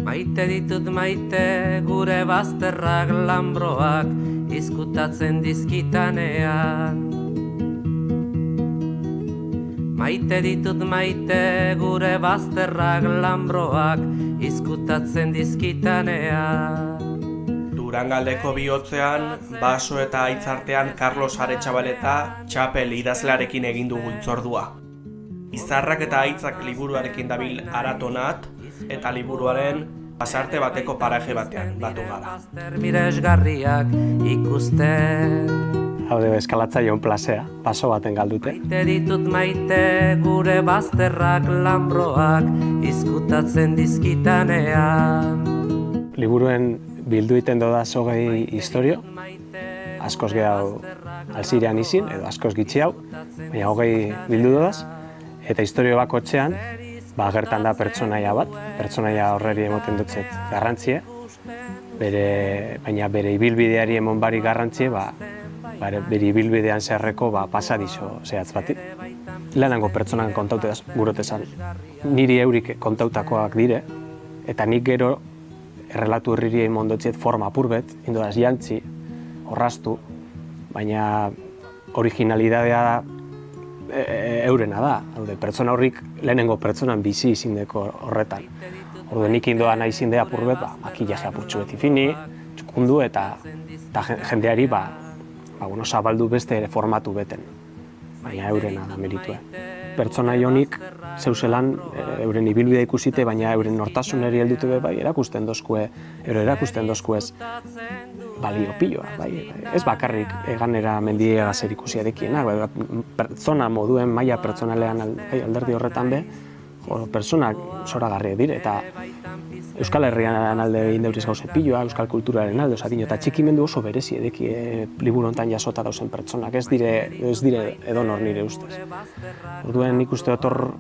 Maite ditut maite gure bazterrak lambroak izkutatzen dizkitanean. Maite ditut maite gure bazterrak lambroak izkutatzen dizkitanean. Durangaldeko bihotzean, Baso eta Aitzartean Carlos Aretxabaleta txapel idazlearekin egin dugu hitzordua. Izarrak eta Aitzak liburuarekin dabil aratonat eta liburuaren pasarte bateko paraje batean batu gara. Miresgarriak ikusten. Haude eskalatzaileon plasea, paso baten galdute. Maite ditut maite gure bazterrak lambroak izkutatzen dizkitanean. Liburuen bildu iten doda zogei historio, askoz gehiago alzirean izin, edo askoz gitxi hau, baina hogei bildu dodaz, eta historio bakotxean, gertan da pertsonaia bat, pertsonaia horreri emoten dutzet garrantzie, baina bere ibilbideari emon bari garrantzie, bere ibilbidean zeharreko pasadizo zehatz batik. Lehenango pertsonan kontautez gurotezan, niri eurik kontautakoak dire, eta nik gero errelatu herriri emon dutzet forma apurbet, indodaz jantzi, orrastu, baina originalidadea da eurena da, pertsona horrik lehenengo pertsonan bizi izindeko horretan. Ordu nik indoa nahi izinde apurbet, makillaje apurtxu beti fini, txukundu eta jendeari zabaldu beste ere formatu beten, baina eurena da meritua. Pertsona honik zeuselan euren ibilbidea ikusite, baina euren nortasuneri heldute bai erakusten dozkue ez balio piloa, ez bakarrik eganera mendiega zer ikusia dekienak, pertsona moduen maila pertsonalean alderdi horretan be, pertsonak zoragarriak dire, eta Euskal Herrian alde egin deuriz gauze piloa, Euskal kulturaren alde, eta txikimendu oso berezi edeki liburu hontan jasota dauzen pertsonak, ez dire edonor nire ustez. Orduen nik uste dut hor,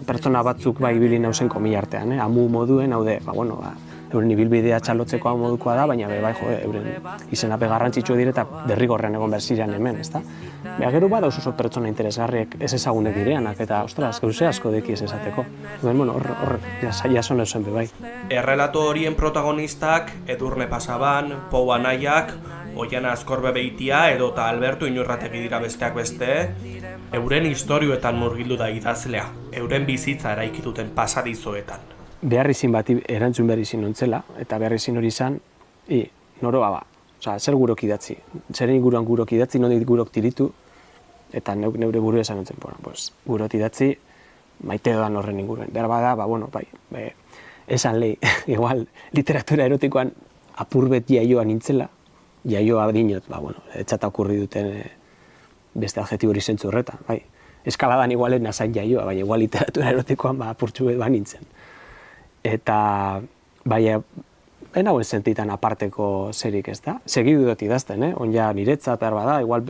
pertsona batzuk ibili nauzen komila artean, amu moduen, euren ibilbidea txalotzeko modukoa da, baina euren izenape garrantzitsu dire eta derrigorrean egon behar ziren hemen, ezta? Gero bada oso pertsona interesgarriek ez ezagunek direanak, eta ostras, gauze asko deki ez esateko. Hor jason eusen bebai. Errelato horien protagonistak Edurne Pasaban, Pou Anaiak, Oiana Azkorbe Beitia edota Alberto Iñurrategi dira besteak beste, euren istorioetan murgildu da idazlea, euren bizitza eraikituten pasadizoetan. Beharrizin bat erantzun behar izin nontzela, eta beharrizin hori izan, noroa zer gurok idatzi, zer inguruan gurok idatzi, nondik gurok tiritu, eta neure buru esan nontzen, gurok idatzi, maite doan horren inguruen. Behar bada, esan lehi, igual, literatura erotikoan apurbet jaioa nintzela, jaioa dinot, etxata okurri duten beste adjetibo hori zentzu horretan, eskaladan igualen nazain jaioa, baina igual literatura erotikoan apurtxu bet nintzen. Eta, hauen sentitan aparteko zerik ez da. Segidu dut idazten, onja niretzat behar bada, igual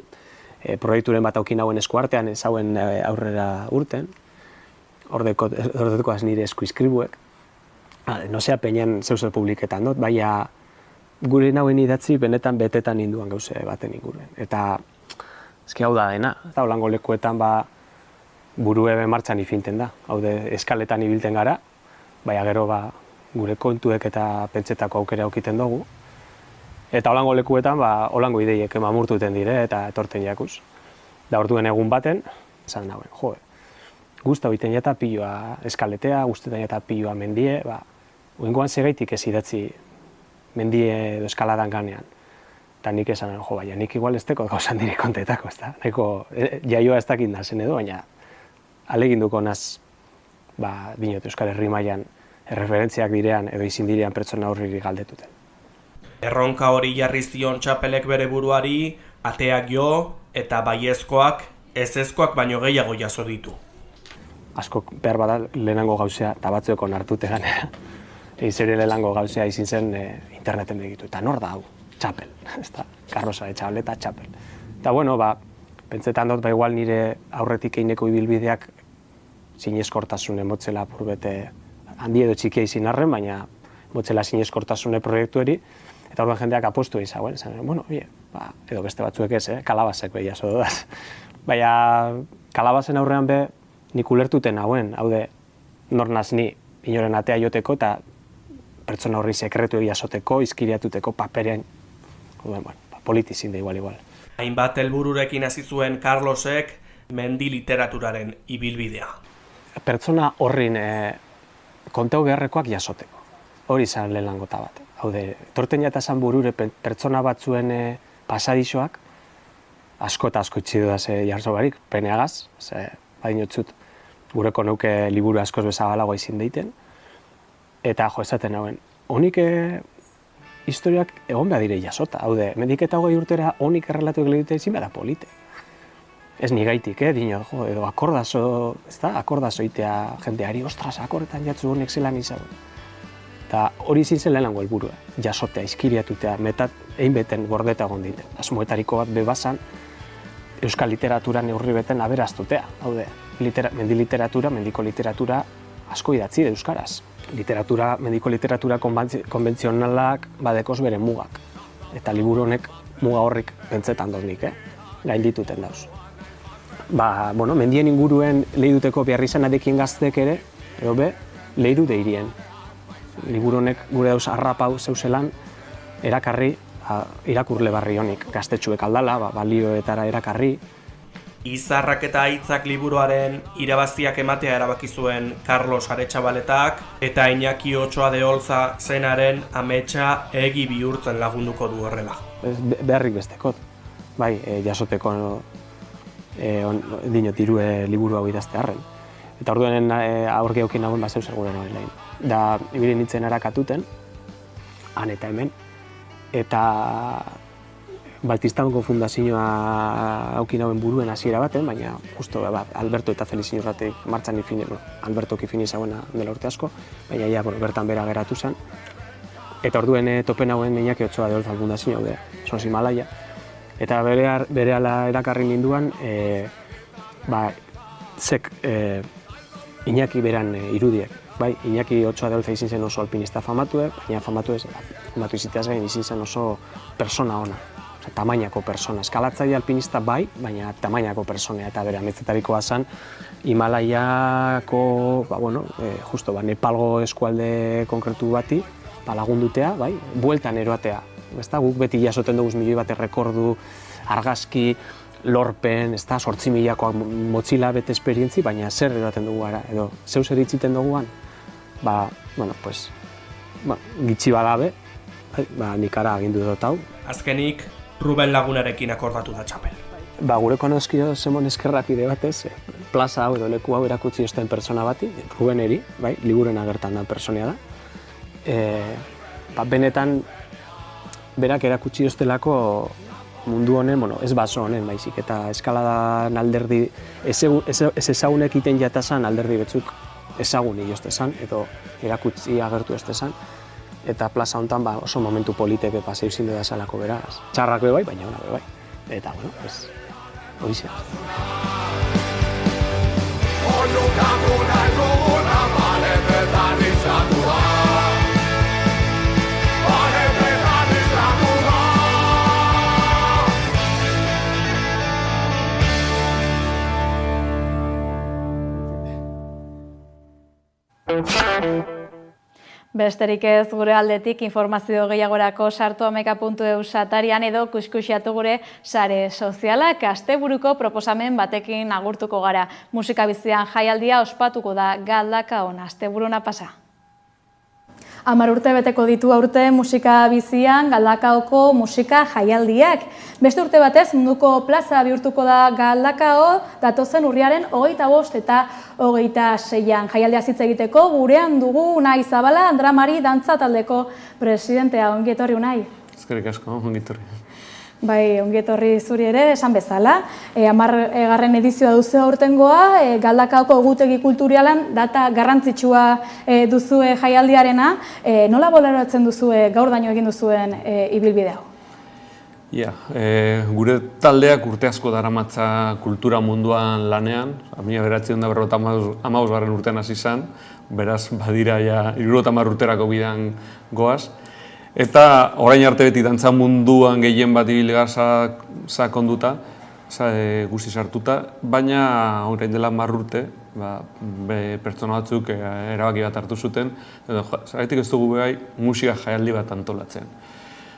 proiekturen bat aukin hauen eskuartean ez hauen aurrera urten, ordekoaz nire eskuizkribuek. Nosea peinen zeuzel publiketan dut, baina gure nauen idatzi benetan betetan induan gauze baten inguruen. Eta, hau da dena, eta holango lekuetan burue martxan ifinten da. Haude eskaletan ibilten gara, baina gero gure kontuek eta pentsetako aukera aukiten dugu. Eta holango lekuetan holango ideiek mamurtuten dire eta etorten jakuz. Da orduen egun baten, esan nauen, guztau iten jata piloa eskaletea, guztetan jata piloa mendie, oingoan segaitik ez idatzi mendie edo eskaladan ganean. Eta nik esan, baina nik igual ez teko gauzan dire kontetako, ez da? Neko jaioa ez dakit nazen edo, baina aleginduko naz, dinot Euskal Herri mailan erreferentziak direan edo izin direan pertsona horriri galdetuten. Erronka hori jarri zion txapelek bere buruari, ateak jo eta baiezkoak, ezezkoak baino gehiago jaso ditu. asko behar bada lehenango gauzea, eta batzuek onartute ganera. Zer lehenango gauzea izin zen interneten begitu. Eta nor da hau? Txapel. Carlos Aretxabal eta Txapel. Eta bueno, pentsetan dut, igual nire aurretik eineko ibilbideak sineskortasune motzela purbete handi edo txikia izin arren, baina motzela sineskortasune proiektueri, eta orduan jendeak apostu izagoen, bueno, edo beste batzuek ez, kalabazek behi jaso dudaz. Baina kalabazen aurrean be, nik ulertuten hauen, haude, nor naz ni, inoren atea joteko, eta pertsona horri sekretu jasoteko, izkiriatuteko paperean, politizin da igual. Hainbat helbururekin hasi zuen Carlosek mendi literaturaren ibilbidea. Pertsona horrin kontau beharrekoak jasoteko. Hori izan lehenengo bat. Haude, torten jatazan burure pertsona batzuen pasadixoak, asko eta asko itxi dudaz jarzo barik, peneagaz, badinotzut, gureko neuke liburu askoz bezabalagoa izin deiten, eta esaten hauen, honik historiak egon behar dire jasota, haude, mendik eta 20 urtera honik errelatuak lehiute izin behar polite. Ez nigaitik, dino, edo akordazo, ez da, akordazo itea jendeari, ostras, akordetan jatzu honek zelan izan. Eta hori izin zen lehenango helburua, jasotea, izkiriatutea, metat egin beten gordeta egon diten. Asmoetariko bat bebazan, euskal literatura neurri beten aberaztutea. Haude, mendiko literatura asko idatzi da euskaraz. Mendiko literatura konbentzionalak badekoz bere mugak. Eta liburu honek muga horrik pentsetan dut nik, gain dituten dauz. Mendien inguruen lehiduteko beharrizanarekin gaztek ere, edo be, lehidu deirien. Liburu honek gure dauz arrapau zeuselan erakarri irakurle barri honik. Gaztetxuek aldala, balioetara erakarri. Izarrak eta hitzak liburuaren irabaziak ematea erabaki zuen Carlos Aretxabaletak eta Iñaki Otxoa de Olza zenaren ametsa egi bihurtzen lagunduko du horrela. Beharrik bestekot, jasoteko dirue liburu hau idazte harren. Eta orduenen aurki aukin nagoen zeu zer gure noen lehen. Da, ibili nintzen erakatuten, han eta hemen, eta Baltistanko fundazioa aukin nagoen buruen hasiera baten, baina justo Alberto eta Felizin urratek martxan ifine, Alberto kifini izaguna dela urte asko, baina bertan bera geratu zen. Eta orduen topen hauen Iñaki Otxoa de Olza fundazio hau Sos Himalaia. Eta berehala erakarri ninduan, Iñaki beran irudiek. Iñaki Otxoa de Olza izin zen oso alpinista famatue, baina famatu iziteaz gain izin zen oso persona ona. Tamainako persona. Eskalatzaile alpinista baina tamainako persona. Eta bere ametzetarikoa zen Himalaiako, Nepalgo eskualde konkretu bati, lagundutea, bueltan eroatea. Guk beti jasoten dugu milioi bat errekordu, argazki, lorpen, 8.000koak motzila bete esperientzi, baina zer eroaten dugu gara, edo zeu zer itziten duguan, gitxi badabe, nikara agindu dut hau. Azkenik, Ruben Lagunarekin akordatu da Txapel. Gure konozkio zemon eskerrapide batez, plaza hau edo leku hau erakutsi osten persona bati, Rubeneri, liburuan agertan da personea da. Benetan, berak erakutsi ostelako mundu honen, ez baso honen baizik, eta eskaladan alderdi, ez ezagunek iten jatazan alderdi betzuk ezagun iostezan, edo erakutsi agertu estezan, eta plaza honetan oso momentu politeke paseu zinde da salako beraz. Txarrak be baina ona be Eta, hori zer. Besterik ez gure aldetik informazio gehiagorako sartu ameka.eu satarian edo kuskusiatu gure sare sozialak. Asteburuko proposamen batekin agurtuko gara. Musika bizian jaialdia ospatuko da Galdakaon. Asteburuna pasa. 10 urte beteko ditu aurte musika bizian Galdakaoko musika jaialdiak. Beste urte batez munduko plaza bihurtuko da Galdakao datozen urriaren 25 eta 26an. Jaialdia hitz egiteko gurean dugu Unai Zabala, Andra Mari dantza taldeko presidentea. Ongi etorri Unai. Eskerrik asko, ongi etorri. Bai, ongi etorri zuri ere, esan bezala. 10. edizioa duzu aurtengoa, Galdakaoko egutegi kulturalean data garrantzitsua duzue jaialdiarena. Nola baloratzen duzue gaur daño egin duzuen ibilbide hau? Gure taldeak urte asko daramatza kultura munduan lanean, 1955 urtean hasi zen, beraz badira 70 urterako bidean goaz. Eta orain arte beti dantza munduan gehien bat ibilgar sakonduta, guzti sartuta, baina orain dela 10 urte, pertsona batzuk erabaki bat hartu zuten, zergatik ez dugu behar musika jaialdi bat antolatzen.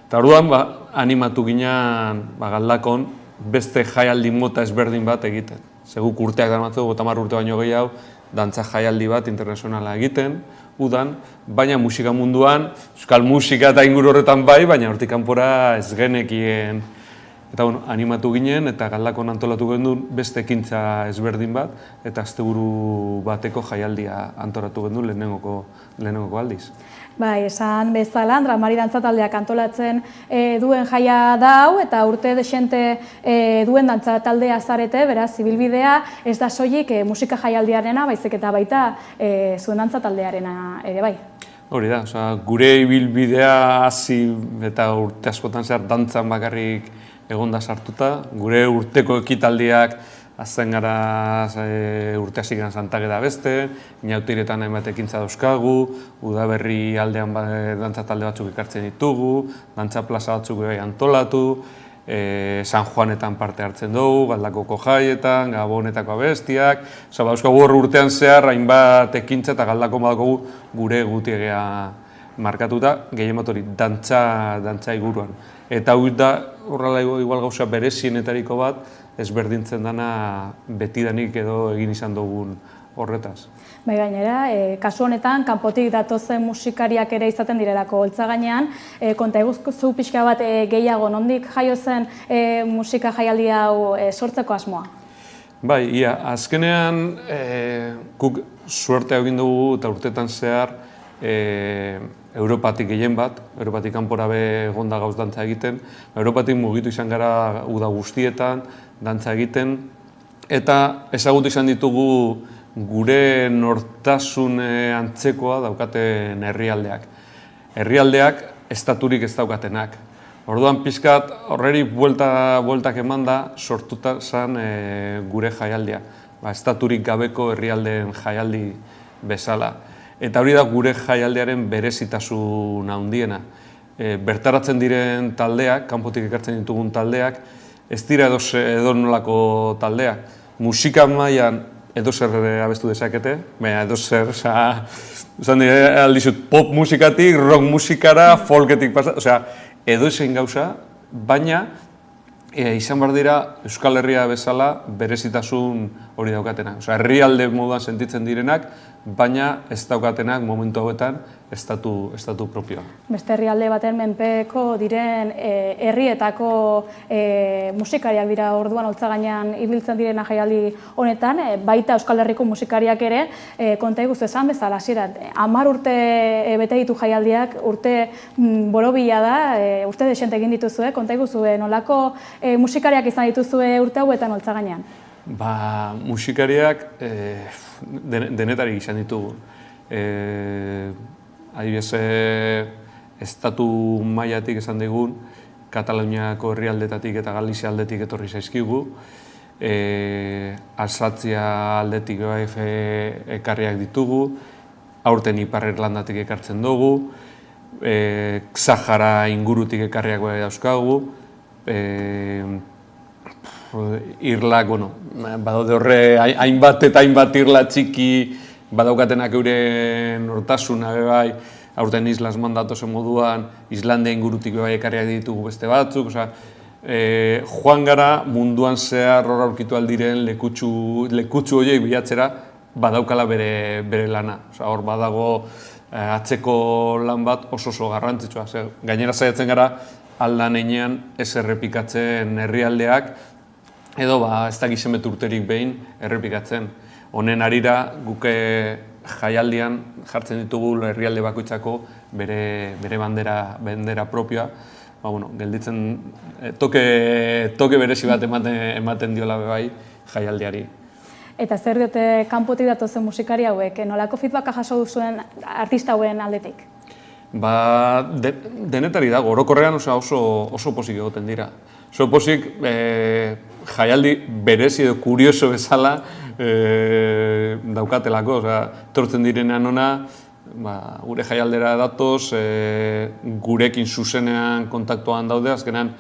Eta orduan animatu ginen Galdakon beste jaialdi mota ezberdin bat egiten. Seguk urteak daramatzen dugu, 10 urte baino gehiago, dantza jaialdi bat internazionala egiten, udan, baina musika munduan, euskal musika eta inguru horretan bai, baina hortik kanpora ez genekien. Eta animatu ginen eta Galdakon antolatu genuen beste ekintza ezberdin bat, eta asteburu bateko jaialdia antolatu genuen lehenengoko aldiz. Bai, esan bezala, Andra Mari dantza taldeak antolatzen duen jaia da hau, eta urte desente duen dantza taldea zarete, beraz, ibilbidea ez da soilik musika jaialdiarena, baizik eta baita zuen dantza taldearena ere bai. Hori da, gure ibilbidea hasi eta urte askotan zehar dantzan bakarrik egonda sartuta, gure urteko ekitaldiak azten gara urte hasi gara Santaketa beste, Inautiretan hainbat ekintza dauzkagu, Udaberri aldean dantza talde batzuk ekartzen ditugu, dantza plaza batzuk antolatu, San Juanetan parte hartzen dugu, Galdakoko jaietan, Gabonetako abestiak, dauzkagu hor urtean zehar hainbat ekintza eta Galdakon badakogu gure gutiegea markatuta, gehien bat hori dantza iguruan. Eta hau da horrela igual gauza berezienetariko bat, ezberdintzen dana betidanik edo egin izan dugun horretaz. Bai gainera, kasu honetan, kanpotik datozen musikariak ere izaten direlako holtza gainean, konta eguzku pixka bat gehiago, nondik jaio zen musika jaialdi hau sortzeko asmoa? Bai, azkenean guk suertea egin dugu eta urtetan zehar Europatik gehien bat, Europatik kanpora egonda gauz dantza egiten, Europatik mugitu izan gara uda guztietan, dantza egiten, eta ezagutu izan ditugu gure nortasun antzekoa daukaten herrialdeak. Herrialdeak estaturik ez daukatenak. Orduan pixkat horreri bueltak eman da sortuta zen gure jaialdia. Estaturik gabeko herrialdeen jaialdi bezala. Eta hori da gure jaialdiaren berezitasun handiena. Bertaratzen diren taldeak, kanpotik ekartzen ditugun taldeak, ez dira edonolako taldeak. Musika mailan edozer abestu dezakete, baina edozer, esan aldizut, pop musikatik, rock musikara, folketik pasa, edozein gauza, baina izan behar dira Euskal Herria bezala berezitasun hori daukatena. Herrialde moduan sentitzen direnak, baina ez daukatenak momentu hauetan estatu propioa. Beste herrialde baten menpeko diren herrietako musikariak dira orduan holtza gainean ibiltzen direna jaialdi honetan, baita Euskal Herriko musikariak ere, konta iguzu esan bezala, hasieran 10 urte bete ditu jaialdiak, urte borobila da, urte desente egin dituzue, konta iguzu nolako musikariak izan dituzue urte hauetan holtza gainean? Musikariak denetarik izan ditugu. Adibidez, estatu mailatik esan digun, Kataluniako herrialdetatik eta Galizia aldetik etorri zaizkigu, Alsatzia aldetik ekarriak ditugu, aurten Ipar Irlandatik ekartzen dugu, Sahara ingurutik ekarriak dauzkagu, irlak, badaude horre, hainbat eta hainbat irla txiki badaukatenak euren nortasuna, bai, aurten Islas mandatozen moduan, Islandia ingurutik bai ekarriak ditugu beste batzuk, joan gara munduan zehar hor aurkitu aldiren lekutsu horiek bilatzera badaukala bere lana. Hor badago atzeko lan bat oso garrantzitsua. Gainera saiatzen gara aldan einean ez errepikatzen herrialdeak, edo ez dakiz zenbat urterik behin errepikatzen. Honen harira guke jaialdian jartzen ditugu herrialde bakoitzako bere bandera propioa, gelditzen toke berezi bat ematen diola bai jaialdiari. Eta zer diote kanpotik datozen musikari hauek, nolako feedbacka jaso duzuen artista hauen aldetik? Denetari dago, orokorrean oso pozik egoten dira. Oso pozik jaialdi berezi edo kurioso bezala daukatelako, tortzen direnean ona, gure jaialdera datoz, gurekin zuzenean kontaktuan daude, azkenean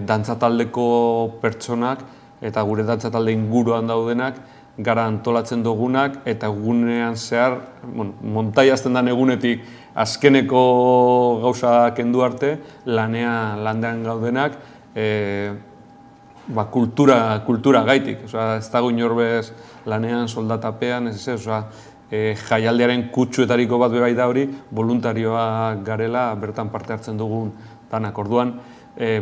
dantzataldeko pertsonak eta gure dantzatalde inguruan daudenak gara antolatzen dugunak eta egunean zehar, montaiazten den egunetik azkeneko gauza kendu arte, landean gaudenak, kultura gaitik. Ez dago inorbez lanean, soldatapean, jaialdiaren kutsuetariko bat bebai da hori, voluntarioak garela, bertan parte hartzen dugun danak. Orduan,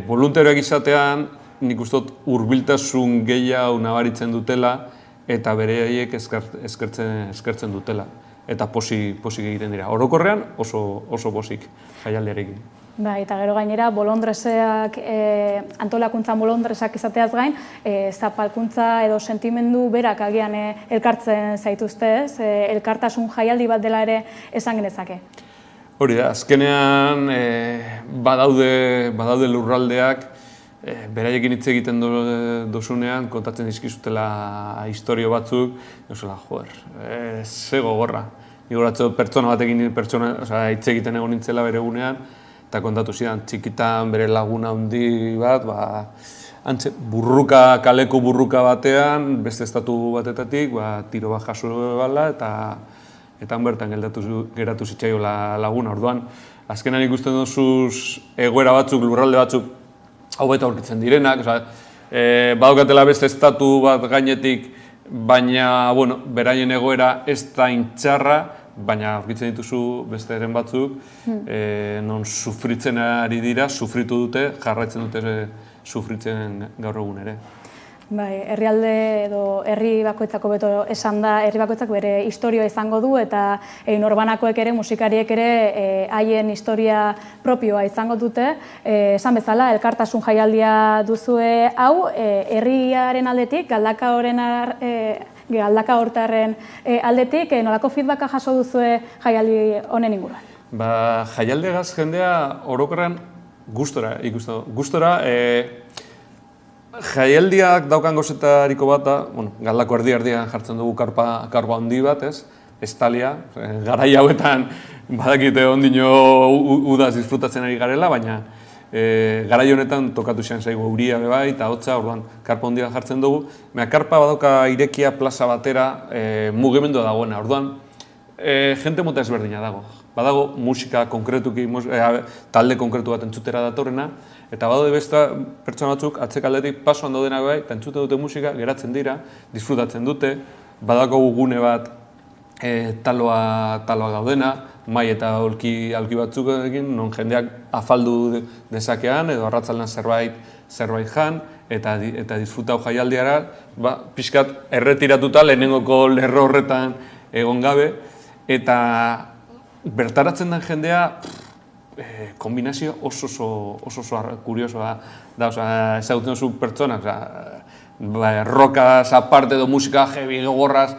voluntarioak izatean, nik uste dut hurbiltasun gehiago nabaritzen dutela eta bereiek eskertzen dutela. Eta posik egiten dira. Orokorrean oso posik jaialdiarekin. Eta gero gainera, bolondresak, antolakuntza bolondresak izateaz gain, zapalkuntza edo sentimendu berak agian elkartzen zaituzte, elkartasun jaialdi bat dela ere esan genezake. Hori da, azkenean badaude lurraldeak, beraiekin hitz egiten dozunean, kontatzen dizkizutela historio batzuk, ze gogorra. Igoratzen pertsona batekin hitz egiten egon nintzela bere egunean, eta kontatu zidan, txikitan bere laguna handi bat, kaleko burruka batean, beste estatu batetatik, tiro bat jaso bala, eta bertan geratu zitzaiola laguna. Orduan, azkenan ikusten duzuz egoera batzuk, lurralde batzuk, hau beta aurkitzen direnak, badaukatela beste estatu bat gainetik, baina, beraien egoera ez da intxarra, baina aurkitzen dituzu beste eren batzuk, non sufritzen ari dira, sufritu dute, jarraitzen dute sufritzen gaur egun ere. Herrialde edo herri bakoitzako beto esan da, herri bakoitzak bere historioa izango du eta norbanakoek ere, musikariek ere haien historia propioa izango dute. Esan bezala, elkartasun jaialdia duzue hau, herriaren aldetik, Galdaka hortarren aldetik, nolako feedbacka jaso duzue jaialdi honen inguruan? Jaialdiagaz jendea orokorrean gustora ikusten du. Gustora, jaialdiak daukan gozetariko bat da, Galdako erdi-erdian jartzen dugu karpa handi bat, estalia, garai hauetan badakite ondino udaz disfrutatzen ari garela, baina garai honetan tokatu zen zaigu euria bebai eta hotza, orduan karpa handia jartzen dugu. Karpa badauka irekia plaza batera mugimendua dagoena, orduan jente mota ezberdina dago. Badago musika konkretuki, talde konkretu bat entzutera datorrena, eta badaude beste pertsona batzuk atzekaldetik pasoan daudenak bai, eta entzute dute musika, geratzen dira, disfrutatzen dute, badago gune bat taloa gaudena, mai eta aulki batzuk egin, non jendeak afaldu dezakean, edo arratzaldean zerbait jan, eta disfrutau jaialdiara, pixkat erretiratuta lehenengoko lerro horretan egon gabe, eta bertaratzen den jendea kombinazio oso kuriosoa da, ezagutzen duzu pertsonak, rockaz aparte edo musika heavy gogorraz,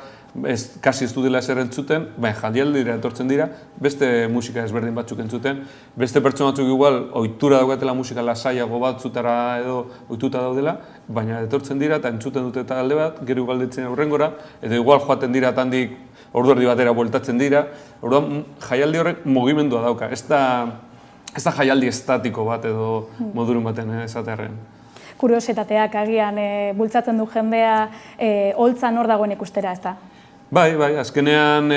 kasi ez dutela ezer entzuten, baina jaialdira etortzen dira, beste musika ezberdin batzuk entzuten, beste pertsona batzuk igual ohitura daukatela musika lasaiago batzutara edo ohituta daudela, baina etortzen dira eta entzuten dute talde bat, gero igual ditzen aurrengora, edo igual joaten dira eta handik ordu erdi batera bueltatzen dira, orduan jaialdi horrek mugimendua dauka, ez da jaialdi estatiko bat edo modurun baten esatearren. Kuriositateak agian bultzatzen du jendea holtzan hor dagoen ikustera, ez da? Bai, azkenean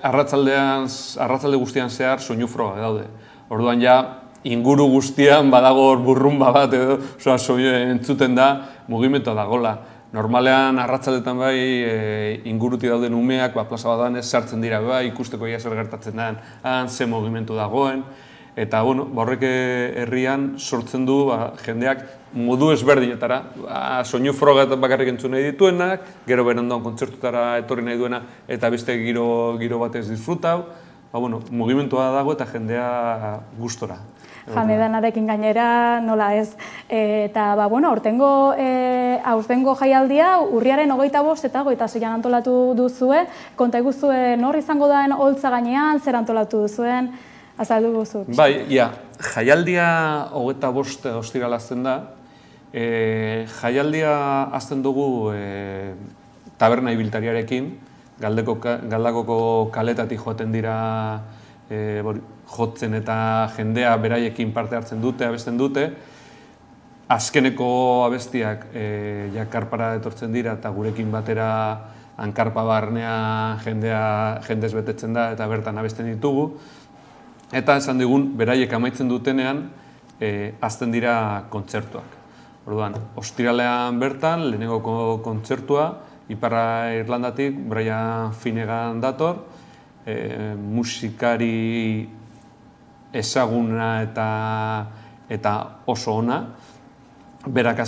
arratsalde guztian zehar soinu frogak daude. Orduan ja, inguru guztian badago burrumba bat edo entzuten da mugimendua dagola. Normalean, arratsaldetan bai, inguruti dauden umeak, plaza bat danez, sartzen dira bai, ikusteko ia zer gertatzen den, ze mugimendu dagoen. Eta, horrek herrian sortzen du jendeak modu ezberdinetara, soinu froga bakarrik entzun nahi dituenak, gero berandoan kontzertutara etorri nahi duena, eta beste giro batez disfrutau, mugimentua dago eta jendea gustora. Janedanarekin gainera, nola ez. Eta, aurtengo jaialdia urriaren 25 eta 26an antolatu duzue. Konta eguzue nor izango daen holtza gainean, zer antolatu duzuen, azaldu guzu. Bai, jaialdia 25 ostirala azten da. Jaialdia azten dugu taberna ibiltariarekin, Galdakoko kaletatik joaten dira jotzen eta jendea beraiekin parte hartzen dute, abesten dute. Azkeneko abestiak karpara etortzen dira eta gurekin batera hankarpa barnea jendez betetzen da eta bertan abesten ditugu. Eta esan digun, beraiek amaitzen dutenean azten dira kontzertuak. Orduan, ostiralean bertan, lehenengoko kontzertua, Iparra Irlandatik, Brian Finnegan dator, musikari ezaguna eta oso ona, berak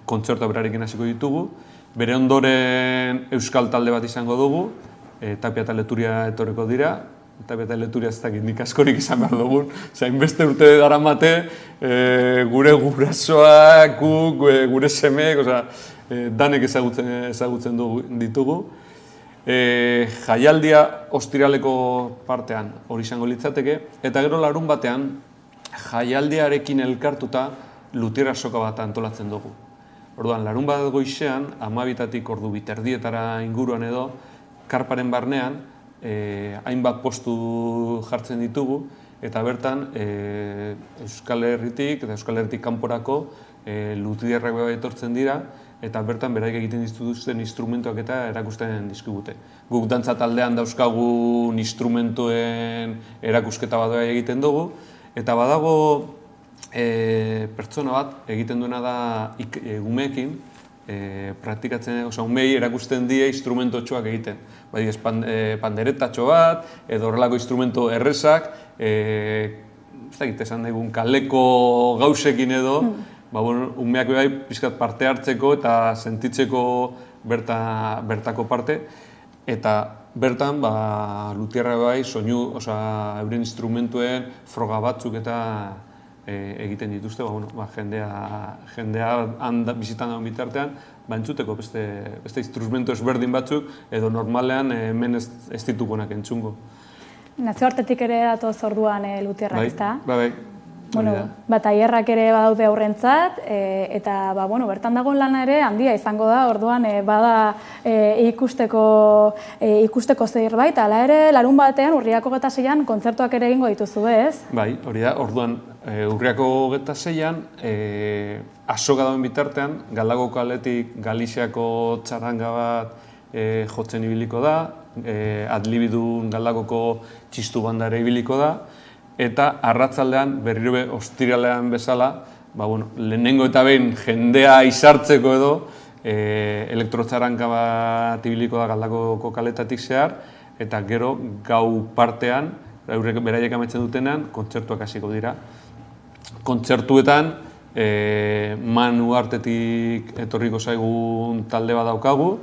kontzertua berarekin hasiko ditugu, bere ondoren euskal talde bat izango dugu, Tapia eta Leturia etorriko dira, Tapia eta Leturia ez dakit nik askorik izan behar dugun, hainbeste urte daramate, gure gurasoak, gure semeek, danek ezagutzen ditugu. Jaialdia ostiraleko partean hori izango litzateke, eta gero larun batean jaialdiarekin elkartuta Lutier azoka bat antolatzen dugu. Orduan, larun bat goizean, 12-tatik ordu biterdietara inguruan edo, karparen barnean, hainbat postu jartzen ditugu, eta bertan Euskal Herritik eta Euskal Herritik kanporako Lutierrak etortzen dira, eta bertan beraik egiten dituzten instrumentuak eta erakusten dizkigute. Guk dantza taldean dauzkagun instrumentuen erakusketa bat egiten dugu, eta badago pertsona bat egiten duena da umeekin, praktikatzen, umei erakusten die instrumentotxoak egiten. Bai, panderetatxo bat, edo horrelako instrumento errezak, ez dakit esan daigun kaleko gauzekin edo, umeak bai pixkat parte hartzeko eta sentitzeko bertako parte, eta bertan Lutierra bai soinu, euren instrumentuen froga batzuk eta egiten dituzte, jendea bizitan dagoen bitartean, entzuteko beste instrumentu ezberdin batzuk, edo normalean hemen ez ditugunak entzungo. Nazioartetik ere datoz orduan Lutierrak, ezta? Bai. Taierrak ere badaude aurrentzat, eta bertan dagoen lana ere handia izango da, orduan bada ikusteko zerbait, ala ere larun batean urriako 26an kontzertuak ere egingo dituzu, ez? Bai, hori da, orduan urriako 26an azoka dauen bitartean, Galdakoko kaletik Galiziako txaranga bat jotzen ibiliko da, Adlibidun Galdakoko txistu banda ere ibiliko da, eta arratzaldean, berriro ostiralean bezala, lehenengo eta behin jendea izartzeko edo, elektrotxaranka bat ibiliko da Galdakoko kaletatik zehar, eta gero gau partean, beraiek amaitzen dutenean, kontzertuak hasiko dira. Kontzertuetan, Manu Artetik etorriko zaigun talde bat daukagu,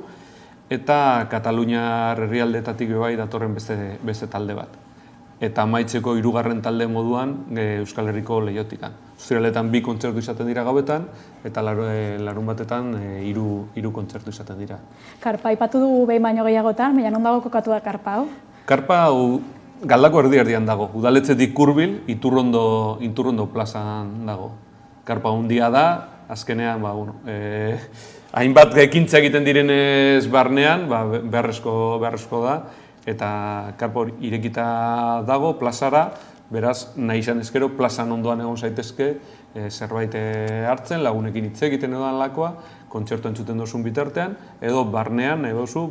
eta Kataluniar herrialdetatik bai datorren beste talde bat. Eta amaitzeko 3. talde moduan Euskal Herriko Leiotikan. Ostiraletan 2 kontzertu izaten dira gauetan, eta larun batetan 3 kontzertu izaten dira. Karpa aipatu dugu behin baino gehiagotan, baina non dago kokatu da karpa hau? Karpa hau Galdako erdi-erdian dago. Udaletxetik hurbil, Iturrondo plazan dago. Karpa handia da, azkenean, hainbat ekintza egiten direnez barnean, beharrezko da, eta karpa irekita dago plazara, beraz, nahi izan ezkero, plazan ondoan egon zaitezke, zerbait hartzen, lagunekin hitz egiten edan lakoa, kontzertu entzuten dozun bitartean, edo barnean, nahi duzu,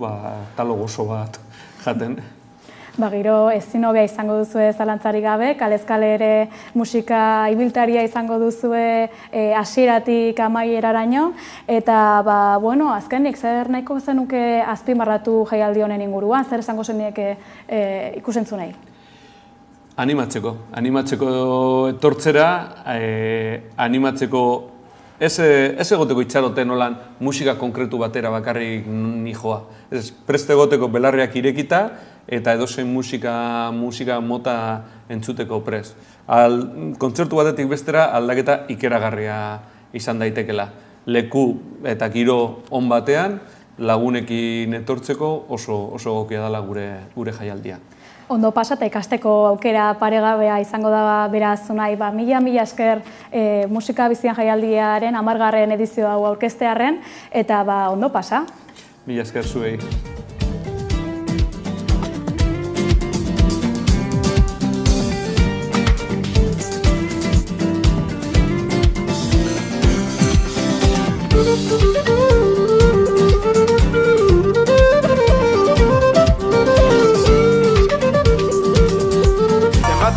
talo gozo bat jaten. Gero ezin hobea izango duzue zalantzarik gabe, kalez kale ere musika ibiltaria izango duzue hasieratik amaieraraino, eta azkenik zer nahiko zenuke azpimarratu jaialdi honen inguruan, zer esango zenieke ikusentzunei? Animatzeko etortzera, animatzeko ez egoteko itxaroten nolan musika konkretu batera bakarrik nijoa. Ez preste egoteko belarriak irekita, eta edozein musika mota entzuteko prest. Kontzertu batetik bestera aldaketa ikeragarria izan daitekela. Leku eta giro on batean lagunekin etortzeko oso egokia dela gure jaialdia. Ondo pasa eta ikasteko aukera paregabea izango da beraz Unai, mila esker musika bizian jaialdiaren 10. edizio hau aurkeztearren eta ondo pasa. Mila esker zuei.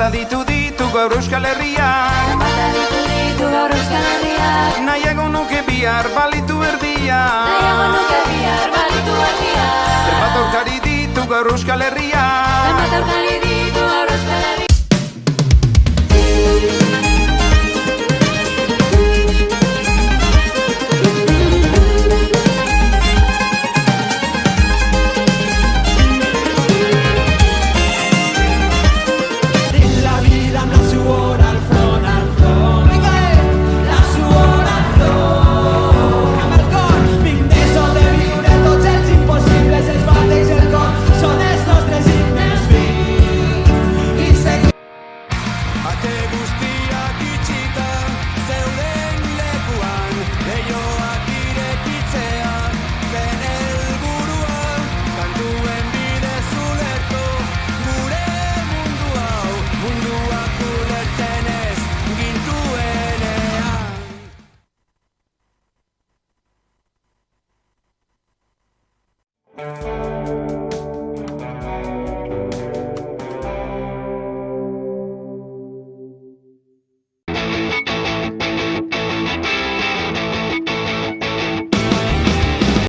Ditu gaur Euskal Herriak Nahiago nuke bihar balitu erdiak Zenbat aurkari ditu gaur Euskal Herriak